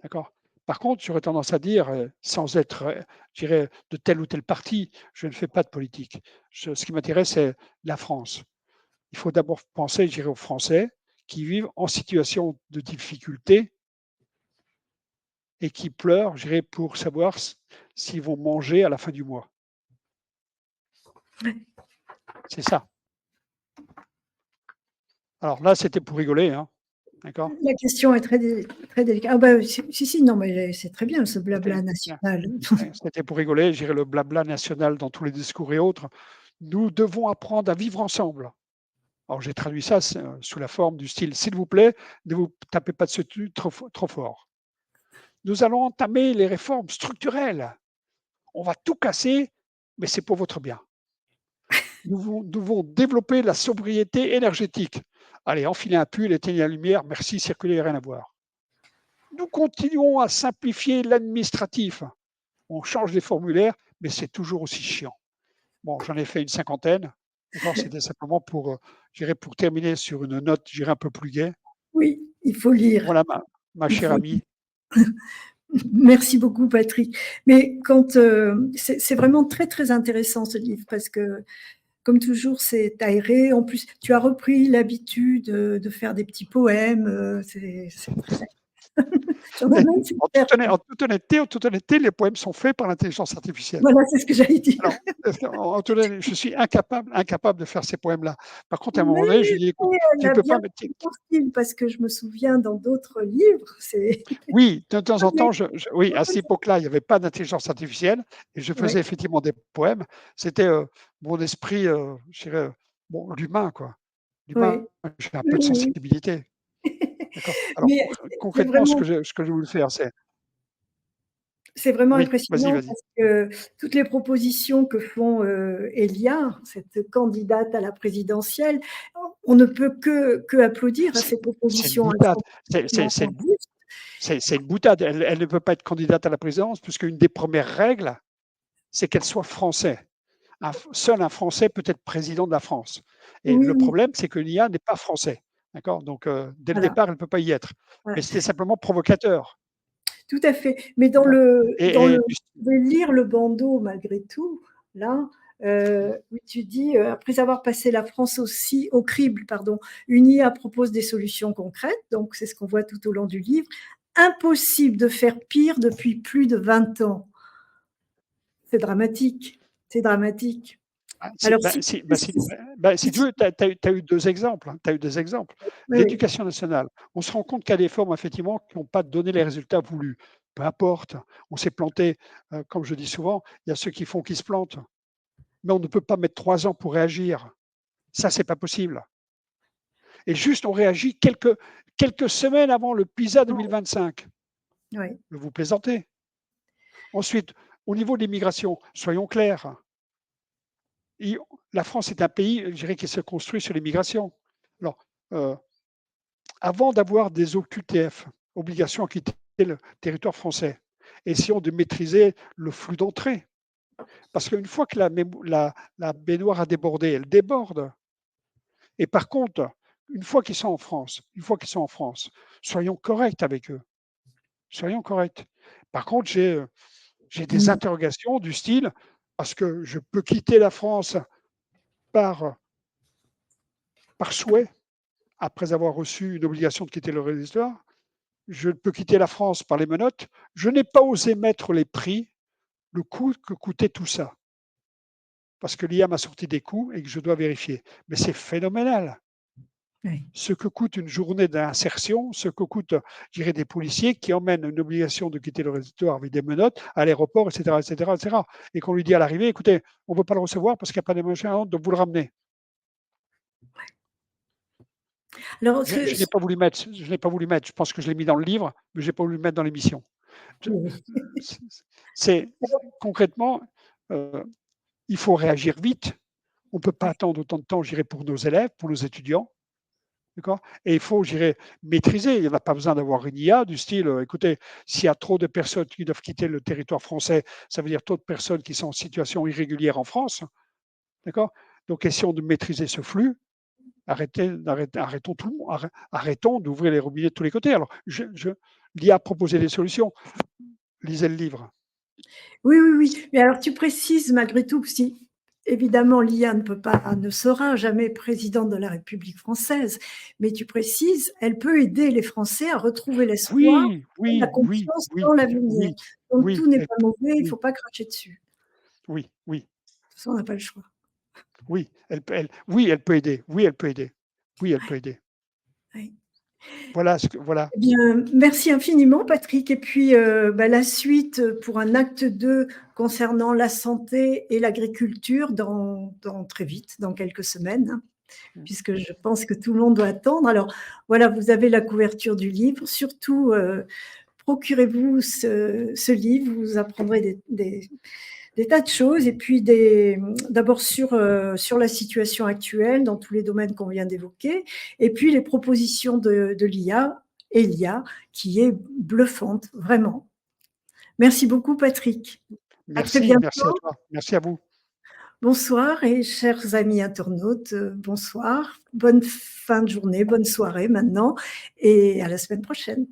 D'accord. Par contre, j'aurais tendance à dire, sans être, je dirais, de tel ou tel parti, je ne fais pas de politique. Ce qui m'intéresse, c'est la France. Il faut d'abord penser, je dirais, aux Français qui vivent en situation de difficulté et qui pleurent, je dirais, pour savoir s'ils vont manger à la fin du mois. C'est ça. Alors là, c'était pour rigoler, hein. D'accord. La question est très délicate. Ah bah, si, non, mais c'est très bien ce blabla national. C'était pour rigoler, je dirais le blabla national dans tous les discours et autres. Nous devons apprendre à vivre ensemble. Alors j'ai traduit ça sous la forme du style, s'il vous plaît, ne vous tapez pas dessus trop fort. Nous allons entamer les réformes structurelles. On va tout casser, mais c'est pour votre bien. Nous devons développer la sobriété énergétique. Allez, enfilez un pull, éteignez la lumière, merci, circuler, rien à voir. Nous continuons à simplifier l'administratif. On change les formulaires, mais c'est toujours aussi chiant. Bon, j'en ai fait une cinquantaine. D'accord, c'était simplement pour terminer sur une note, un peu plus gaie. Oui, il faut lire. Voilà, ma chère amie. Merci beaucoup, Patrick. Mais c'est vraiment très, très intéressant ce livre parce que, comme toujours, c'est aéré. En plus, tu as repris l'habitude de faire des petits poèmes. C'est très. En toute honnêteté, les poèmes sont faits par l'intelligence artificielle. Voilà, c'est ce que j'allais dire. Alors, je suis incapable de faire ces poèmes-là. Par contre, à un moment donné, je dis, écoute, tu ne peux pas mettre. Parce que je me souviens dans d'autres livres, c'est. Oui, de temps en temps, oui, à cette époque-là, il n'y avait pas d'intelligence artificielle et je faisais effectivement des poèmes. C'était mon esprit, je dirais, bon, l'humain, quoi. L'humain, j'ai un peu de sensibilité. D'accord. Alors, concrètement, ce que je voulais faire, c'est. C'est vraiment Oui, impressionnant vas-y. parce que toutes les propositions que font Elia, cette candidate à la présidentielle, on ne peut que applaudir à ces propositions. C'est une boutade. Elle ne peut pas être candidate à la présidence puisque une des premières règles, c'est qu'elle soit français. Seul un Français peut être président de la France. Et Oui, le oui, problème, c'est que l'IA n'est pas français. D'accord? Donc, dès le voilà, départ, elle ne peut pas y être. Mais voilà. c'était simplement provocateur. Tout à fait. Mais D'accord? Et je vais lire le bandeau malgré tout, là, où tu dis, après avoir passé la France aussi au crible, pardon, une IA propose des solutions concrètes, donc c'est ce qu'on voit tout au long du livre. Impossible de faire pire depuis plus de 20 ans. C'est dramatique, c'est dramatique. Alors si, si tu veux, tu as eu 2 exemples, hein, tu as eu 2 exemples. oui, oui. L'éducation nationale, on se rend compte qu'il y a des formes effectivement qui n'ont pas donné les résultats voulus. Peu importe, on s'est planté, comme je dis souvent, il y a ceux qui font qui se plantent, mais on ne peut pas mettre 3 ans pour réagir. Ça, c'est pas possible. Et juste on réagit quelques semaines avant le PISA 2025. Oui. Vous plaisantez? Ensuite, au niveau de l'immigration, soyons clairs. La France est un pays, je dirais, qui se construit sur l'immigration. Alors, euh, avant d'avoir des OQTF, obligations à quitter le territoire français, essayons de maîtriser le flux d'entrée. Parce qu'une fois que la baignoire a débordé, elle déborde. Et par contre, une fois qu'ils sont en France, soyons corrects avec eux. Soyons corrects. Par contre, j'ai des Mmh. interrogations du style, parce que je peux quitter la France par, par souhait, après avoir reçu une obligation de quitter le territoire, je peux quitter la France par les menottes. Je n'ai pas osé mettre les prix, le coût que coûtait tout ça, parce que l'IA m'a sorti des coûts et que je dois vérifier. Mais c'est phénoménal. Oui. Ce que coûte une journée d'insertion, ce que coûte, je dirais, des policiers qui emmènent une obligation de quitter le territoire avec des menottes à l'aéroport, etc., etc., etc. Et qu'on lui dit à l'arrivée, écoutez, on ne peut pas le recevoir parce qu'il n'y a pas de machin, donc vous le ramenez. Alors Je n'ai pas voulu mettre, je n'ai pas voulu mettre. Je pense que je l'ai mis dans le livre, mais je n'ai pas voulu le mettre dans l'émission. oui. C'est concrètement, euh, il faut réagir vite. On ne peut pas attendre autant de temps, je dirais, pour nos élèves, pour nos étudiants. D'accord? Et il faut, je dirais, maîtriser. Il n'y a pas besoin d'avoir une IA du style, écoutez, s'il y a trop de personnes qui doivent quitter le territoire français, ça veut dire trop de personnes qui sont en situation irrégulière en France. D'accord? Donc, essayons de maîtriser ce flux. Arrêtons tout le monde. Arrêtons d'ouvrir les robinets de tous les côtés. Alors, l'IA a proposé des solutions. Lisez le livre. Oui, oui, oui. Mais alors tu précises malgré tout, si évidemment l'IA ne sera jamais présidente de la République française, mais tu précises, elle peut aider les Français à retrouver l'espoir Oui, et la oui, oui, confiance dans oui, l'avenir. oui, Donc oui, tout n'est pas mauvais, il ne oui, faut pas cracher dessus. oui, oui, De toute façon, on n'a pas le choix. oui, oui, elle peut aider. Oui, elle peut aider. Oui, elle peut aider. Oui. Voilà. Eh bien, merci infiniment, Patrick. Et puis, la suite pour un acte 2 concernant la santé et l'agriculture très vite, dans quelques semaines, hein, puisque je pense que tout le monde doit attendre. Alors, voilà, vous avez la couverture du livre. Surtout, procurez-vous ce livre, vous apprendrez des tas de choses. Et puis, d'abord sur la situation actuelle, dans tous les domaines qu'on vient d'évoquer, et puis les propositions de l'IA, Elia, qui est bluffante, vraiment. Merci beaucoup, Patrick. À très Merci à bientôt. toi. Merci à vous. Bonsoir et chers amis internautes, bonsoir. Bonne fin de journée, bonne soirée maintenant et à la semaine prochaine.